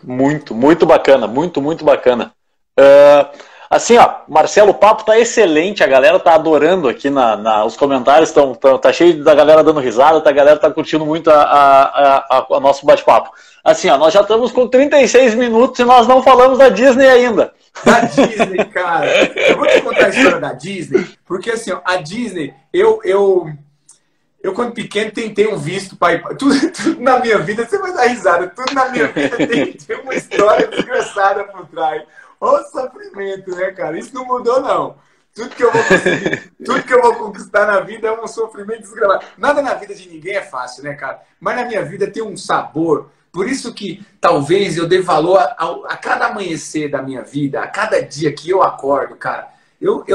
Muito, muito bacana, muito, muito bacana. Assim, ó, Marcelo, o papo tá excelente, a galera tá adorando aqui os comentários, tá cheio da galera dando risada, a galera tá curtindo muito a nosso bate-papo. Assim, ó, nós já estamos com 36 minutos e nós não falamos da Disney ainda. Da Disney, cara. Eu vou te contar a história da Disney, porque assim, ó, a Disney, eu quando pequeno tentei um visto para ir. Tudo na minha vida, você vai dar risada, tudo na minha vida tem uma história desgraçada por trás. Olha o sofrimento, né, cara? Isso não mudou, não. Tudo que eu vou conseguir, tudo que eu vou conquistar na vida é um sofrimento desgraçado. Nada na vida de ninguém é fácil, né, cara? Mas na minha vida tem um sabor. Por isso que talvez eu dê valor a cada amanhecer da minha vida, a cada dia que eu acordo, cara. Eu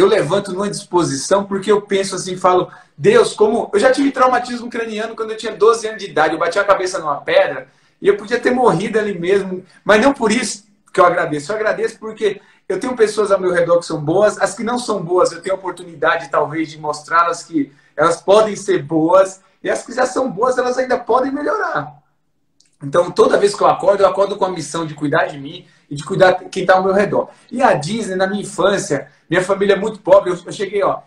levanto numa disposição porque eu penso assim, falo, Deus, como... Eu já tive traumatismo craniano quando eu tinha 12 anos de idade. Eu bati a cabeça numa pedra e eu podia ter morrido ali mesmo. Mas não por isso que eu agradeço. Eu agradeço porque eu tenho pessoas ao meu redor que são boas. As que não são boas, eu tenho a oportunidade, talvez, de mostrá-las que elas podem ser boas. E as que já são boas, elas ainda podem melhorar. Então, toda vez que eu acordo com a missão de cuidar de mim e de cuidar de quem está ao meu redor. E a Disney, na minha infância, minha família é muito pobre, eu cheguei, ó,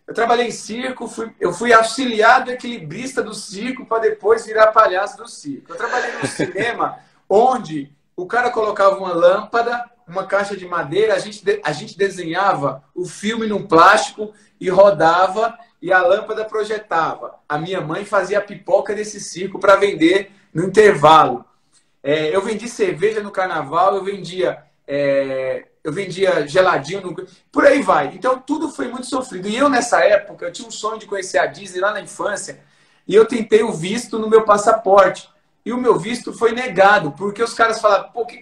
eu trabalhei em circo, eu fui auxiliar do equilibrista do circo para depois virar palhaço do circo. Eu trabalhei no cinema, onde o cara colocava uma lâmpada, uma caixa de madeira, a gente desenhava o filme num plástico e rodava e a lâmpada projetava. A minha mãe fazia a pipoca desse circo para vender no intervalo. Eu vendi cerveja no carnaval, eu vendia geladinho, por aí vai. Então, tudo foi muito sofrido. E eu, nessa época, eu tinha um sonho de conhecer a Disney lá na infância, e eu tentei o visto no meu passaporte. E o meu visto foi negado, porque os caras falaram, pô, o que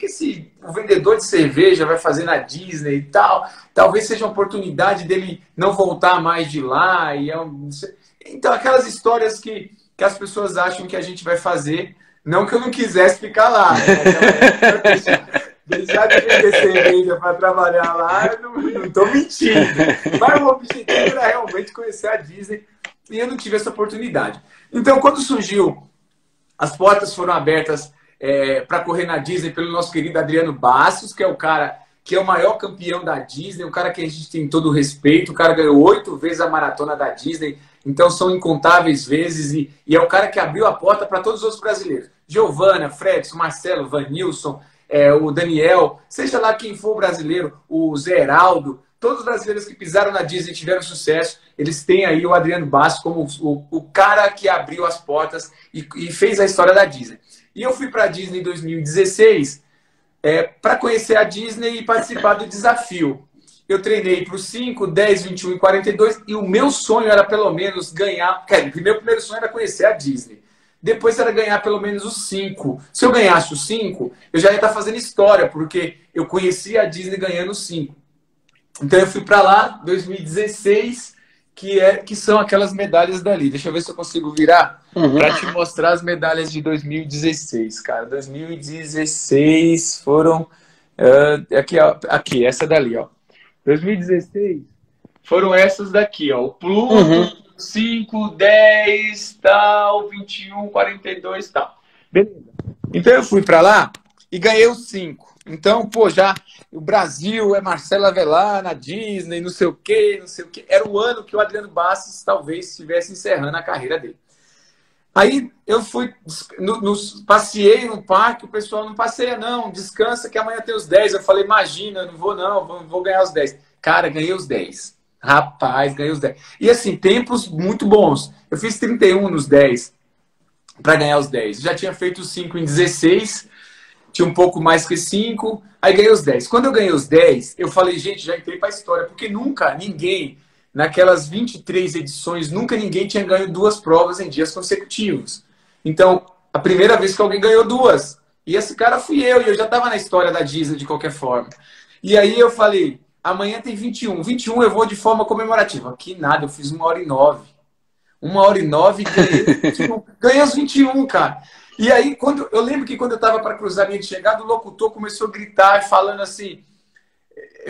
o vendedor de cerveja vai fazer na Disney e tal? Talvez seja uma oportunidade dele não voltar mais de lá. Então, aquelas histórias que as pessoas acham que a gente vai fazer, não que eu não quisesse ficar lá. Né? Deixar de vender cerveja para trabalhar lá, eu não estou mentindo. Mas o objetivo era realmente conhecer a Disney e eu não tive essa oportunidade. Então, quando surgiu, as portas foram abertas para correr na Disney pelo nosso querido Adriano Bastos, que é o cara que é o maior campeão da Disney, o cara que a gente tem todo o respeito, o cara ganhou 8 vezes a maratona da Disney, então são incontáveis vezes, e é o cara que abriu a porta para todos os outros brasileiros. Giovana, Fredson, Marcelo, Vanilson, o Daniel, seja lá quem for brasileiro, o Zé Heraldo, todos os brasileiros que pisaram na Disney e tiveram sucesso, eles têm aí o Adriano Bastos como o cara que abriu as portas e fez a história da Disney. E eu fui para a Disney em 2016 para conhecer a Disney e participar do desafio. Eu treinei para os 5, 10, 21 e 42 e o meu sonho era pelo menos ganhar... O meu primeiro sonho era conhecer a Disney. Depois era ganhar pelo menos os 5. Se eu ganhasse os 5, eu já ia estar fazendo história, porque eu conhecia a Disney ganhando os 5. Então eu fui para lá, 2016, que são aquelas medalhas dali. Deixa eu ver se eu consigo virar para te mostrar as medalhas de 2016, cara. 2016 foram... aqui, essa dali, ó. 2016 foram essas daqui, ó. O Pluto, 5, 10, tal, 21, 42, tal. Beleza. Então eu fui para lá e ganhei os 5. Então, pô, já o Brasil é Marcelo Avelar na Disney, não sei o quê, não sei o quê. Era o ano que o Adriano Bastos talvez estivesse encerrando a carreira dele. Aí eu fui, passeei no parque, o pessoal não passeia não, descansa que amanhã tem os 10. Eu falei, imagina, não vou ganhar os 10. Cara, ganhei os 10. Rapaz, ganhei os 10. E assim, tempos muito bons. Eu fiz 31 nos 10 para ganhar os 10. Já tinha feito os 5 em 16. tinha um pouco mais que 5, aí ganhei os 10. Quando eu ganhei os 10, eu falei, gente, já entrei para a história, porque nunca ninguém, naquelas 23 edições, nunca ninguém tinha ganho 2 provas em dias consecutivos. Então, a primeira vez que alguém ganhou 2. E esse cara fui eu, e eu já estava na história da Disney de qualquer forma. E aí eu falei, amanhã tem 21. 21 eu vou de forma comemorativa. Que nada, eu fiz 1h09. 1h09 e ganhei os 21, cara. E aí, eu lembro que quando eu estava para cruzar a linha de chegada, o locutor começou a gritar, falando assim,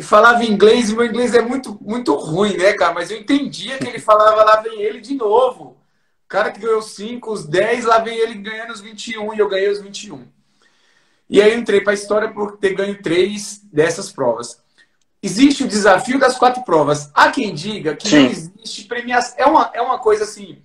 falava inglês, e meu inglês é muito, muito ruim, né, cara? Mas eu entendia que ele falava, lá vem ele de novo. O cara que ganhou 5, os 10, lá vem ele ganhando os 21, e eu ganhei os 21. E aí eu entrei para a história por ter ganho 3 dessas provas. Existe o desafio das 4 provas. Há quem diga que não existe premiação. É uma coisa assim...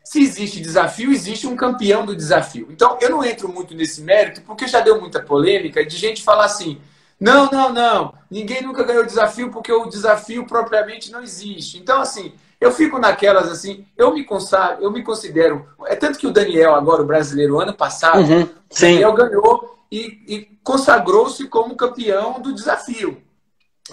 se existe desafio, existe um campeão do desafio. Então, eu não entro muito nesse mérito, porque já deu muita polêmica de gente falar assim, não, ninguém nunca ganhou desafio porque o desafio propriamente não existe. Então, assim, eu fico naquelas assim, eu me considero... É tanto que o Daniel, agora o brasileiro, ano passado, o Daniel ganhou e consagrou-se como campeão do desafio.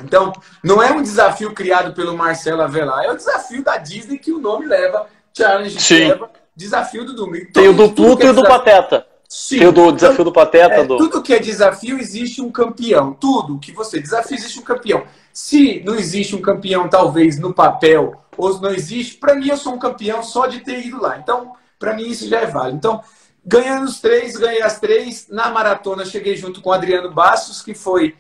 Então, não é um desafio criado pelo Marcelo Avelar, é o desafio da Disney que o nome leva, Challenge, que leva Desafio do Domingo. Então, tem o do Pluto e o do Pateta. Sim. Tem o do desafio do Pateta. Tudo que é desafio, existe um campeão. Tudo que você desafia, existe um campeão. Se não existe um campeão, talvez, no papel, ou não existe, para mim, eu sou um campeão só de ter ido lá. Então, para mim, isso já é válido. Então, ganhando os 3, ganhei as 3. Na maratona, cheguei junto com o Adriano Bastos, que foi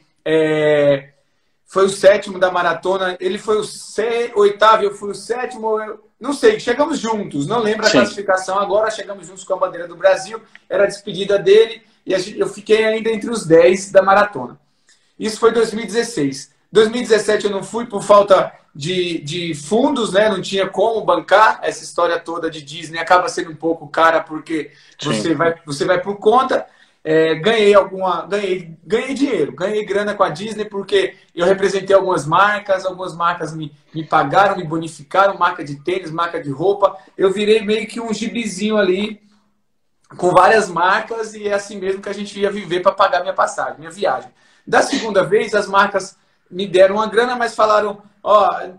o 7º da maratona. Ele foi o 8º, eu fui o 7º. Não sei, chegamos juntos. Não lembro a classificação agora. Chegamos juntos com a bandeira do Brasil. Era a despedida dele. E eu fiquei ainda entre os 10 da maratona. Isso foi 2016. 2017 eu não fui por falta de fundos, né? Não tinha como bancar essa história toda de Disney. Acaba sendo um pouco cara porque você vai por conta. Ganhei dinheiro, ganhei grana com a Disney porque eu representei algumas marcas me pagaram, me bonificaram, marca de tênis, marca de roupa. Eu virei meio que um gibizinho ali com várias marcas e é assim mesmo que a gente ia viver para pagar minha passagem, minha viagem. Da segunda vez, as marcas me deram uma grana, mas falaram,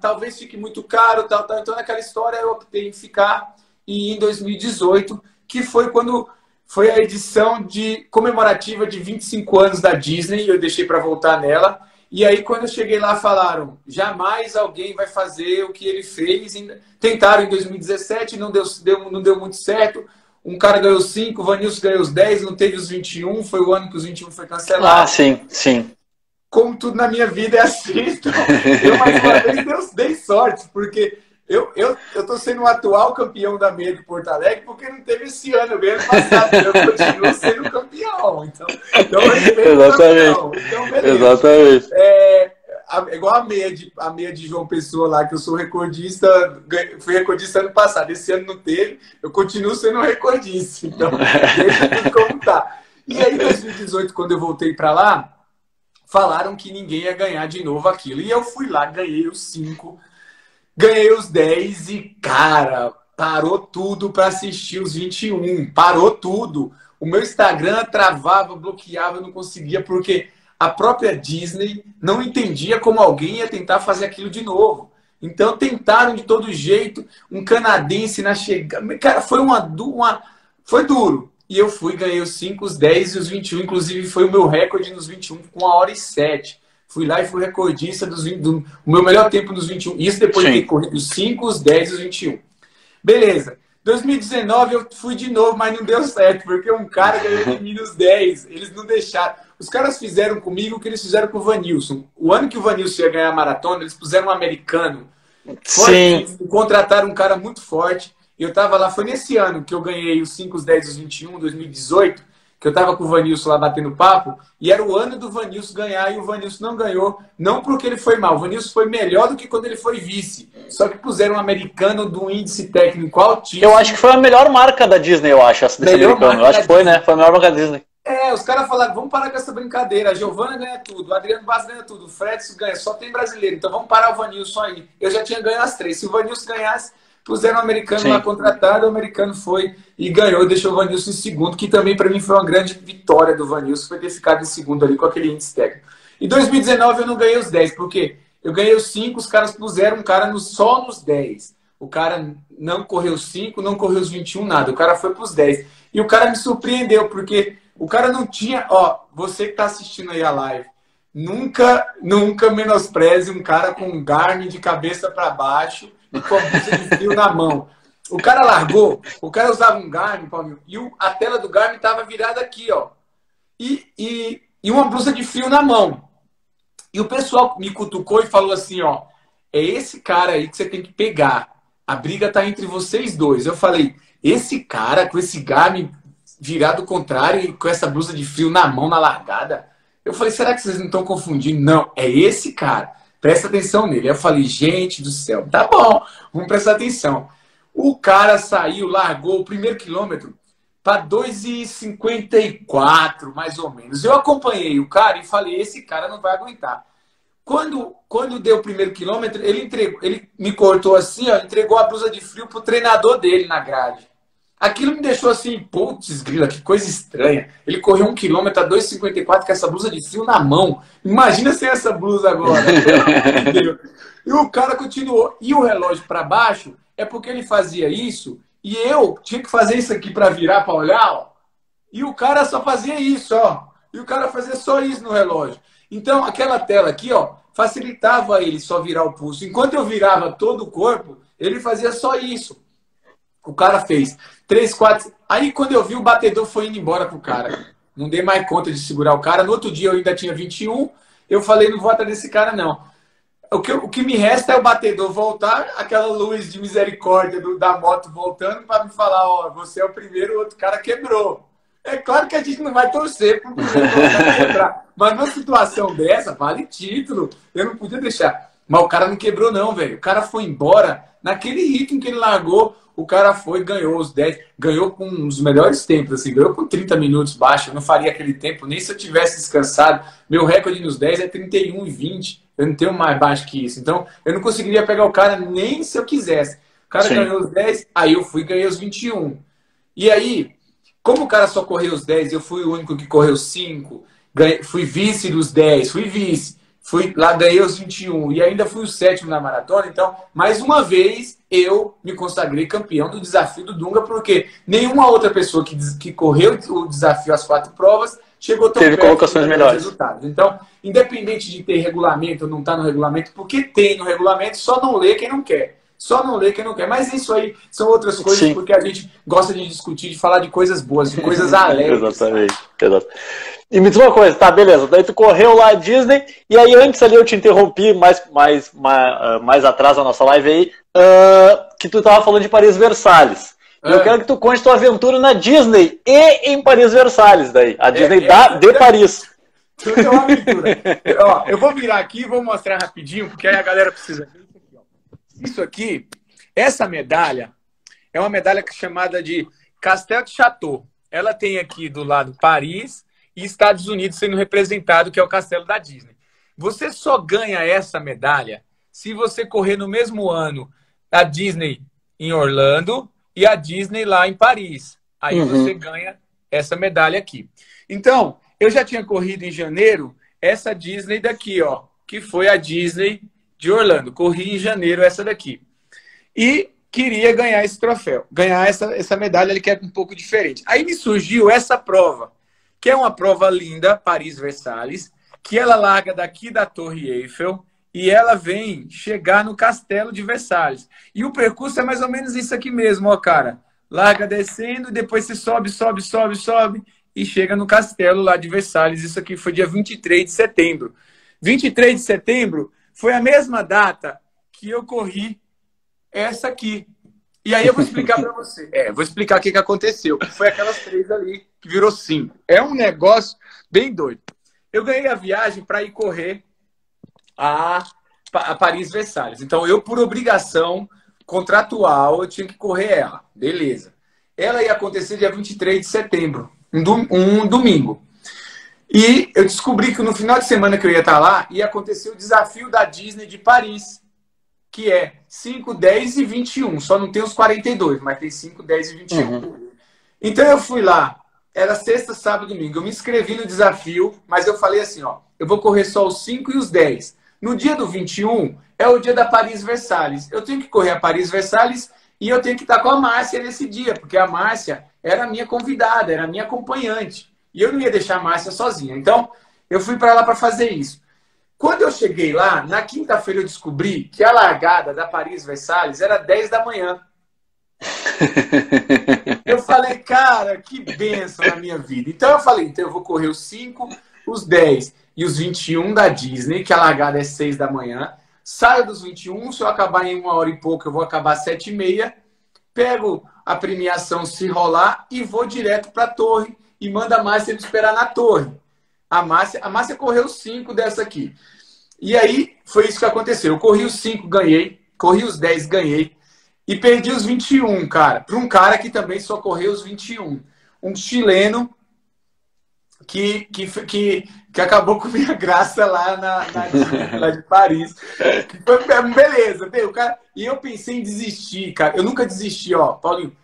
talvez fique muito caro, tal. Então, naquela história, eu optei em ficar. E em 2018, que foi quando foi a edição comemorativa de 25 anos da Disney, eu deixei para voltar nela. E aí, quando eu cheguei lá, falaram, jamais alguém vai fazer o que ele fez. Tentaram em 2017, não deu muito certo. Um cara ganhou 5, o Vanilson ganhou os 10, não teve os 21, foi o ano que os 21 foi cancelado. Ah, sim. Como tudo na minha vida é assim, então eu mais uma vez dei sorte, porque eu tô sendo o atual campeão da meia de Porto Alegre porque não teve esse ano, eu ganhei ano passado, eu continuo sendo campeão. Então exatamente. Campeão. Então, beleza. Exatamente. Igual a meia de João Pessoa lá, que eu sou recordista, fui recordista ano passado, esse ano não teve, eu continuo sendo recordista, então deixa tudo como tá. E aí, em 2018, quando eu voltei para lá, falaram que ninguém ia ganhar de novo aquilo. E eu fui lá, ganhei os 5, ganhei os 10 e, cara, parou tudo para assistir os 21. Parou tudo. O meu Instagram travava, bloqueava, eu não conseguia, porque a própria Disney não entendia como alguém ia tentar fazer aquilo de novo. Então, tentaram de todo jeito. Um canadense na chegada. Cara, foi duro. E eu fui, ganhei os 5, os 10 e os 21. Inclusive, foi o meu recorde nos 21 com 1h07. Fui lá e fui recordista do meu melhor tempo nos 21. Isso depois de ter corrido os 5, os 10 e os 21. Beleza. 2019 eu fui de novo, mas não deu certo, porque um cara ganhou de mim nos 10. Eles não deixaram. Os caras fizeram comigo o que eles fizeram com o Vanilson. O ano que o Vanilson ia ganhar a maratona, eles puseram um americano. Contrataram um cara muito forte. Eu tava lá, foi nesse ano que eu ganhei os 5, os 10 e os 21, 2018, que eu tava com o Vanilson lá batendo papo, e era o ano do Vanilson ganhar, e o Vanilson não ganhou, não porque ele foi mal, o Vanilson foi melhor do que quando ele foi vice, só que puseram um americano do índice técnico altíssimo. Eu acho que foi a melhor marca da Disney, eu acho, essa desse americano, eu acho que foi, né, foi a melhor marca da Disney. Os caras falaram, vamos parar com essa brincadeira, a Giovana ganha tudo, o Adriano Bastos ganha tudo, o Fredson ganha, só tem brasileiro, então vamos parar o Vanilson aí. Eu já tinha ganho as 3, se o Vanilson ganhasse, Puseram um americano Sim. lá contratado, o americano foi e ganhou, deixou o Vanilson em segundo, que também para mim foi uma grande vitória do Vanilson, foi ter ficado em segundo ali com aquele índice técnico. Em 2019 eu não ganhei os 10, porque eu ganhei os 5, os caras puseram um cara só nos 10. O cara não correu os 5, não correu os 21, nada. O cara foi para os 10. E o cara me surpreendeu, porque o cara não tinha... Ó, você que está assistindo aí a live, nunca menospreze um cara com um Garmin de cabeça para baixo e com a blusa de fio na mão. O cara largou, o cara usava um Garmin, Paulinho, e a tela do Garmin estava virada aqui, ó. E uma blusa de frio na mão. E o pessoal me cutucou e falou assim, ó, é esse cara aí que você tem que pegar. A briga tá entre vocês dois. Eu falei, esse cara com esse Garmin virado ao contrário e com essa blusa de frio na mão, na largada. Eu falei, será que vocês não estão confundindo? Não, é esse cara. Presta atenção nele. Eu falei, gente do céu, tá bom, vamos prestar atenção. O cara saiu, largou o primeiro quilômetro para 2,54, mais ou menos. Eu acompanhei o cara e falei, esse cara não vai aguentar. Quando deu o primeiro quilômetro, ele me cortou assim, ó, entregou a blusa de frio pro treinador dele na grade. Aquilo me deixou assim, putz, grila, que coisa estranha. Ele correu 1 quilômetro a 2,54 com essa blusa de frio na mão. Imagina sem essa blusa agora. E o cara continuou. E o relógio para baixo é porque ele fazia isso e eu tinha que fazer isso aqui para virar, para olhar, ó. E o cara só fazia isso, ó. E o cara fazia só isso no relógio. Então, aquela tela aqui, ó, facilitava ele só virar o pulso. Enquanto eu virava todo o corpo, ele fazia só isso. O cara fez 3, 4... Aí, quando eu vi, o batedor foi indo embora pro cara. Não dei mais conta de segurar o cara. No outro dia, eu ainda tinha 21. Eu falei, não vou atrás desse cara, não. O que me resta é o batedor voltar, aquela luz de misericórdia da moto voltando para me falar, ó, você é o primeiro, o outro cara quebrou. É claro que a gente não vai torcer para o primeiro quebrar. Mas numa situação dessa, vale título. Eu não podia deixar. Mas o cara não quebrou, não, velho. O cara foi embora naquele ritmo que ele largou. O cara foi, ganhou os 10. Ganhou com os melhores tempos, assim. Ganhou com 30 minutos baixo. Eu não faria aquele tempo nem se eu tivesse descansado. Meu recorde nos 10 é 31,20. Eu não tenho mais baixo que isso. Então, eu não conseguiria pegar o cara nem se eu quisesse. O cara ganhou os 10, aí eu fui e ganhei os 21. E aí, como o cara só correu os 10, eu fui o único que correu 5, fui vice dos 10, fui vice, fui lá, ganhei os 21 e ainda fui o 7º na maratona. Então, mais uma vez, eu me consagrei campeão do desafio do Dunga, porque nenhuma outra pessoa que correu o desafio às 4 provas chegou tão teve perto colocações melhores. Resultados. Então, independente de ter regulamento ou não estar no regulamento, porque tem no regulamento, só não lê quem não quer. Só não lê quem não quer. Mas isso aí são outras coisas, sim, porque a gente gosta de discutir, de falar de coisas boas, de coisas alegres. Exatamente. E me diz uma coisa, tá, beleza. Daí tu correu lá a Disney, e aí antes ali eu te interrompi mais atrás da nossa live aí, que tu tava falando de Paris-Versalhes. E eu quero que tu conte tua aventura na Disney e em Paris-Versalhes, daí. A Disney de Paris. Tudo é uma aventura. Ó, eu vou virar aqui e vou mostrar rapidinho, porque aí a galera precisa ver isso aqui, ó. Isso aqui, essa medalha, é uma medalha chamada de Castel de Chateau. Ela tem aqui do lado Paris e Estados Unidos sendo representado, que é o castelo da Disney. Você só ganha essa medalha se você correr no mesmo ano a Disney em Orlando e a Disney lá em Paris. Aí você ganha essa medalha aqui. Então, eu já tinha corrido em janeiro essa Disney daqui, ó, que foi a Disney de Orlando. Corri em janeiro essa daqui. E queria ganhar esse troféu, ganhar essa medalha ali, que é um pouco diferente. Aí me surgiu essa prova, que é uma prova linda, Paris-Versalhes, que ela larga daqui da Torre Eiffel e ela vem chegar no Castelo de Versalhes. E o percurso é mais ou menos isso aqui mesmo, ó, cara. Larga descendo, depois você sobe e chega no castelo lá de Versalhes. Isso aqui foi dia 23 de setembro. 23 de setembro foi a mesma data que eu corri essa aqui. E aí eu vou explicar para você. Vou explicar o que aconteceu. Foi aquelas 3 ali que virou 5. É um negócio bem doido. Eu ganhei a viagem para ir correr a Paris-Versalhes. Então, eu, por obrigação contratual, eu tinha que correr ela. Beleza. Ela ia acontecer dia 23 de setembro, um domingo. E eu descobri que no final de semana que eu ia estar lá, ia acontecer o desafio da Disney de Paris, que é 5, 10 e 21. Só não tem os 42, mas tem 5, 10 e 21. Então eu fui lá, era sexta, sábado e domingo. Eu me inscrevi no desafio, mas eu falei assim, ó, eu vou correr só os 5 e os 10. No dia do 21 é o dia da Paris-Versalhes. Eu tenho que correr a Paris-Versalhes e eu tenho que estar com a Márcia nesse dia, porque a Márcia era a minha convidada, era a minha acompanhante. E eu não ia deixar a Márcia sozinha. Então, eu fui para lá para fazer isso. Quando eu cheguei lá, na quinta-feira eu descobri que a largada da Paris-Versalhes era 10 da manhã. Eu falei, cara, que bênção na minha vida. Então eu falei, então eu vou correr os 5, os 10 e os 21 da Disney, que a largada é 6 da manhã. Saio dos 21, se eu acabar em 1 hora e pouco, eu vou acabar às 7h30. Pego a premiação se rolar e vou direto para a torre e manda a Márcia me esperar na torre. A Márcia correu os 5 dessa aqui. E aí foi isso que aconteceu. Eu corri os 5, ganhei. Corri os 10, ganhei. E perdi os 21, cara. Para um cara que também só correu os 21. Um chileno que acabou com minha graça lá lá de Paris. Beleza, o cara. E eu pensei em desistir, cara. Eu nunca desisti, ó, Paulinho.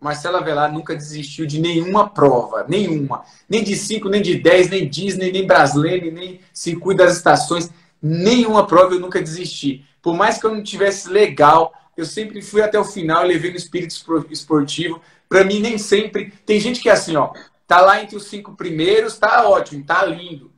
Marcelo Avelar, nunca desistiu de nenhuma prova. Nenhuma. Nem de 5, nem de 10, nem Disney, nem Brasileiro, nem Circuito das Estações. Nenhuma prova eu nunca desisti. Por mais que eu não tivesse legal, eu sempre fui até o final, levei no espírito esportivo. Para mim, nem sempre. Tem gente que é assim, ó. Tá lá entre os 5 primeiros, tá ótimo, tá lindo.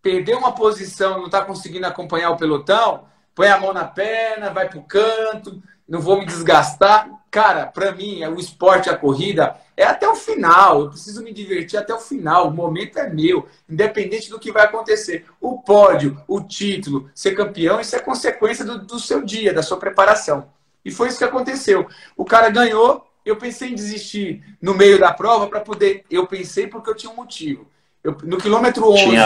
Perdeu uma posição, não tá conseguindo acompanhar o pelotão, põe a mão na perna, vai pro canto, não vou me desgastar. Cara, para mim, o esporte, a corrida, é até o final. Eu preciso me divertir até o final. O momento é meu, independente do que vai acontecer. O pódio, o título, ser campeão, isso é consequência do seu dia, da sua preparação. E foi isso que aconteceu. O cara ganhou. Eu pensei em desistir no meio da prova para poder... Eu pensei porque eu tinha um motivo. No quilômetro 11,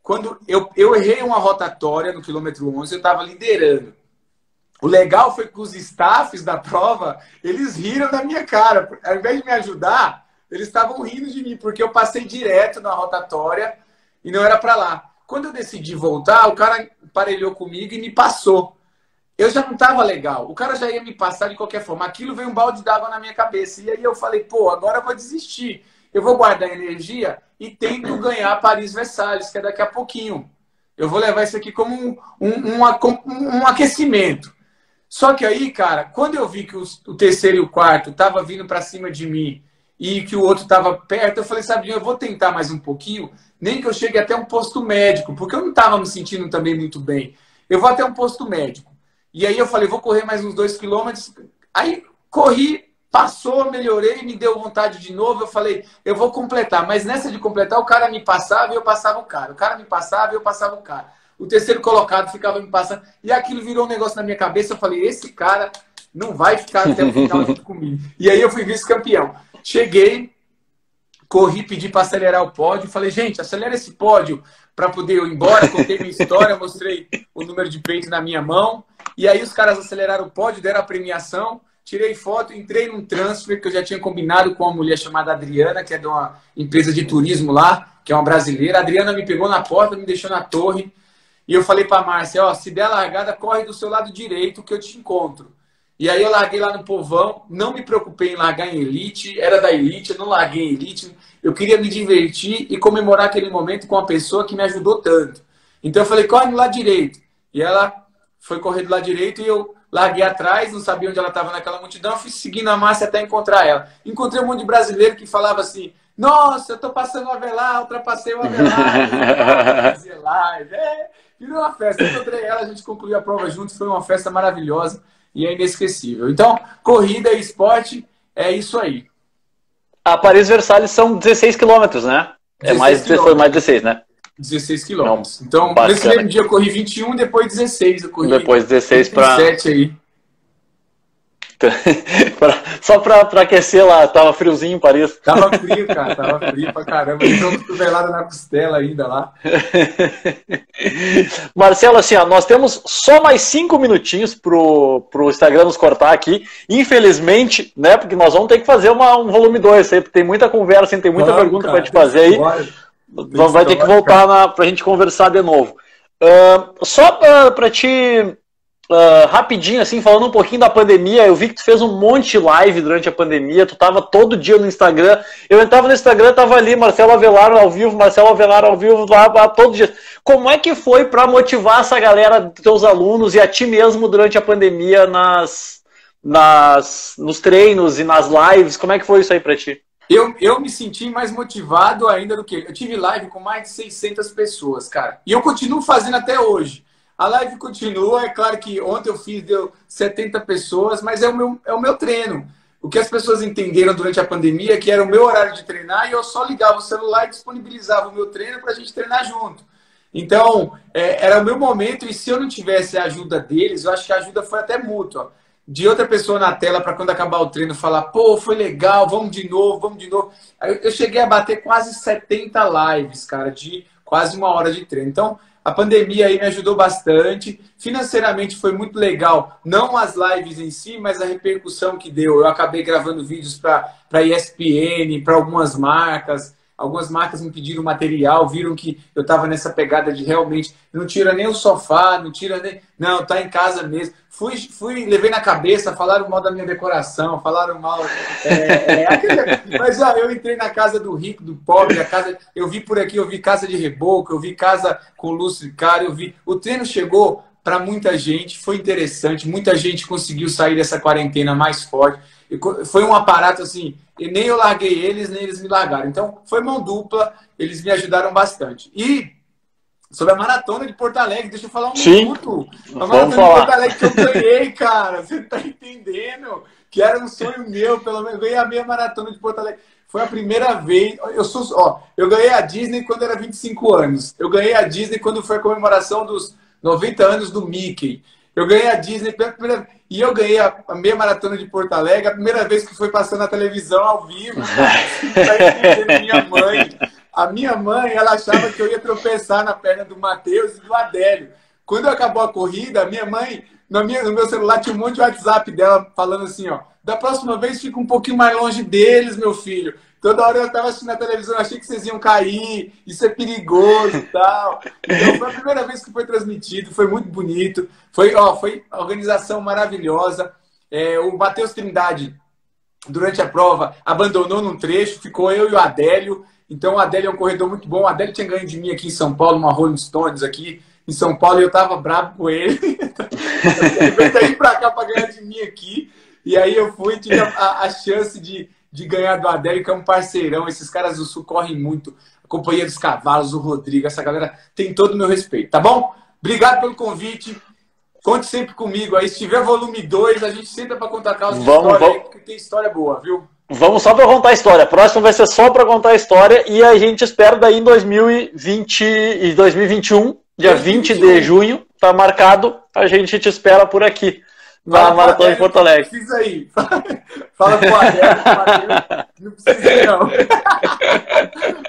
quando eu errei uma rotatória no quilômetro 11, eu estava liderando. O legal foi que os staffs da prova, eles riram da minha cara. Ao invés de me ajudar, eles estavam rindo de mim, porque eu passei direto na rotatória e não era para lá. Quando eu decidi voltar, o cara emparelhou comigo e me passou. Eu já não estava legal. O cara já ia me passar de qualquer forma. Aquilo veio um balde d'água na minha cabeça. E aí eu falei, pô, agora eu vou desistir. Eu vou guardar energia e tento ganhar Paris-Versalhes, que é daqui a pouquinho. Eu vou levar isso aqui como um aquecimento. Só que aí, cara, quando eu vi que o terceiro e o quarto estavam vindo para cima de mim e que o outro estava perto, eu falei, sabe, eu vou tentar mais um pouquinho, nem que eu chegue até um posto médico, porque eu não estava me sentindo também muito bem. Eu vou até um posto médico. E aí eu falei, vou correr mais uns 2 quilômetros. Aí corri, passou, melhorei, me deu vontade de novo. Eu falei, eu vou completar. Mas nessa de completar, o cara me passava e eu passava o cara. O cara me passava e eu passava o cara. O terceiro colocado ficava me passando. E aquilo virou um negócio na minha cabeça. Eu falei, esse cara não vai ficar até o final junto comigo. E aí eu fui vice-campeão. Cheguei, corri, pedi para acelerar o pódio. Falei, gente, acelera esse pódio para poder eu ir embora. Contei minha história, mostrei o número de peito na minha mão. E aí os caras aceleraram o pódio, deram a premiação. Tirei foto, entrei num transfer que eu já tinha combinado com uma mulher chamada Adriana, que é de uma empresa de turismo lá, que é uma brasileira. A Adriana me pegou na porta, me deixou na torre. E eu falei para a Márcia, ó, se der a largada, corre do seu lado direito que eu te encontro. E aí eu larguei lá no povão, não me preocupei em largar em elite, era da elite, eu não larguei em elite. Eu queria me divertir e comemorar aquele momento com uma pessoa que me ajudou tanto. Então eu falei, corre do lado direito. E ela foi correr do lado direito e eu larguei atrás, não sabia onde ela estava naquela multidão, fui seguindo a Márcia até encontrar ela. Encontrei um monte de brasileiro que falava assim, nossa, eu tô passando o Avelar, ultrapassei o Avelar, fazer live. Virou uma festa. Encontrei ela, a gente concluiu a prova juntos, foi uma festa maravilhosa e é inesquecível. Então, corrida e esporte é isso aí. A Paris-Versalhes são 16 quilômetros, né? Foi mais 16, né? 16 quilômetros. Então, nesse mesmo dia eu corri 21, depois 16. Eu corri depois 16 para 7 aí. Só pra aquecer lá, tava friozinho em Paris. Tava frio, cara, tava frio pra caramba. Então, cotovelada na costela ainda lá. Marcelo, assim, ó, nós temos só mais 5 minutinhos pro Instagram nos cortar aqui. Infelizmente, né, porque nós vamos ter que fazer um volume 2 aí, porque tem muita conversa, tem muita pergunta cara, pra te fazer aí. Nós vai ter que voltar pra gente conversar de novo. Só pra te rapidinho, assim, falando um pouquinho da pandemia, eu vi que tu fez um monte de live durante a pandemia, tu tava todo dia no Instagram, eu entrava no Instagram, tava ali, Marcelo Avelar ao vivo, lá, todo dia. Como é que foi para motivar essa galera, teus alunos e a ti mesmo durante a pandemia nos treinos e nas lives? Como é que foi isso aí para ti? Eu me senti mais motivado ainda do que... Eu tive live com mais de 600 pessoas, cara. E eu continuo fazendo até hoje. A live continua, é claro que ontem eu fiz, deu 70 pessoas, mas é o meu treino. O que as pessoas entenderam durante a pandemia é que era o meu horário de treinar e eu só ligava o celular e disponibilizava o meu treino para a gente treinar junto. Então, era o meu momento e se eu não tivesse a ajuda deles, eu acho que a ajuda foi até mútua. De outra pessoa na tela para quando acabar o treino falar, pô, foi legal, vamos de novo, vamos de novo. Aí eu cheguei a bater quase 70 lives, cara, de quase 1 hora de treino. Então, a pandemia aí me ajudou bastante. Financeiramente foi muito legal. Não as lives em si, mas a repercussão que deu. Eu acabei gravando vídeos para ESPN, para algumas marcas. Algumas marcas me pediram material, viram que eu estava nessa pegada de realmente não tira nem o sofá, não tira nem... Não, tá em casa mesmo. Levei na cabeça, falaram mal da minha decoração, falaram mal... Mas ó, eu entrei na casa do rico, do pobre, eu vi por aqui, eu vi casa de reboco, eu vi casa com lustre caro, eu vi... O treino chegou para muita gente, foi interessante, muita gente conseguiu sair dessa quarentena mais forte. Foi um aparato assim, e nem eu larguei eles, nem eles me largaram. Então, foi mão dupla, eles me ajudaram bastante. E sobre a maratona de Porto Alegre, deixa eu falar minuto. A maratona de Porto Alegre que eu ganhei, cara, você não tá entendendo? Que era um sonho meu, pelo menos, ganhei a meia maratona de Porto Alegre. Foi a primeira vez, eu ganhei a Disney quando era 25 anos. Eu ganhei a Disney quando foi a comemoração dos 90 anos do Mickey. Eu ganhei a Disney pela primeira vez. E eu ganhei a meia maratona de Porto Alegre, a primeira vez que foi passando na televisão ao vivo. A minha mãe, ela achava que eu ia tropeçar na perna do Matheus e do Adélio. Quando acabou a corrida, a minha mãe, no meu celular, tinha um monte de WhatsApp dela falando assim, ó, da próxima vez fica um pouquinho mais longe deles, meu filho. Toda hora eu estava assistindo a televisão, achei que vocês iam cair, isso é perigoso e tal. Então, foi a primeira vez que foi transmitido, foi muito bonito. Foi uma organização maravilhosa. O Matheus Trindade, durante a prova, abandonou num trecho, ficou eu e o Adélio. Então, o Adélio é um corredor muito bom. O Adélio tinha ganho de mim aqui em São Paulo, uma Rolling Stones aqui em São Paulo, e eu estava bravo com ele. Ele veio daí para cá para ganhar de mim aqui. E aí eu fui e tive a chance de ganhar do Adélio, que é um parceirão. Esses caras do Sul correm muito. A Companhia dos Cavalos, o Rodrigo, essa galera tem todo o meu respeito, tá bom? Obrigado pelo convite. Conte sempre comigo aí. Se tiver volume 2, a gente senta para contar causas de história aí, porque tem história boa, viu? Vamos só para contar a história. Próximo vai ser só para contar a história e a gente espera daí em 2020 e 2021, dia 20 de junho, tá marcado. A gente te espera por aqui. Na Maratona de Porto Alegre. Não precisa ir. Fala com o Adélio, não precisa ir, não.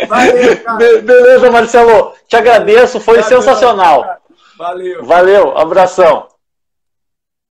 Valeu, cara. Beleza, Marcelo. Te agradeço, foi sensacional. Valeu. Valeu, abração.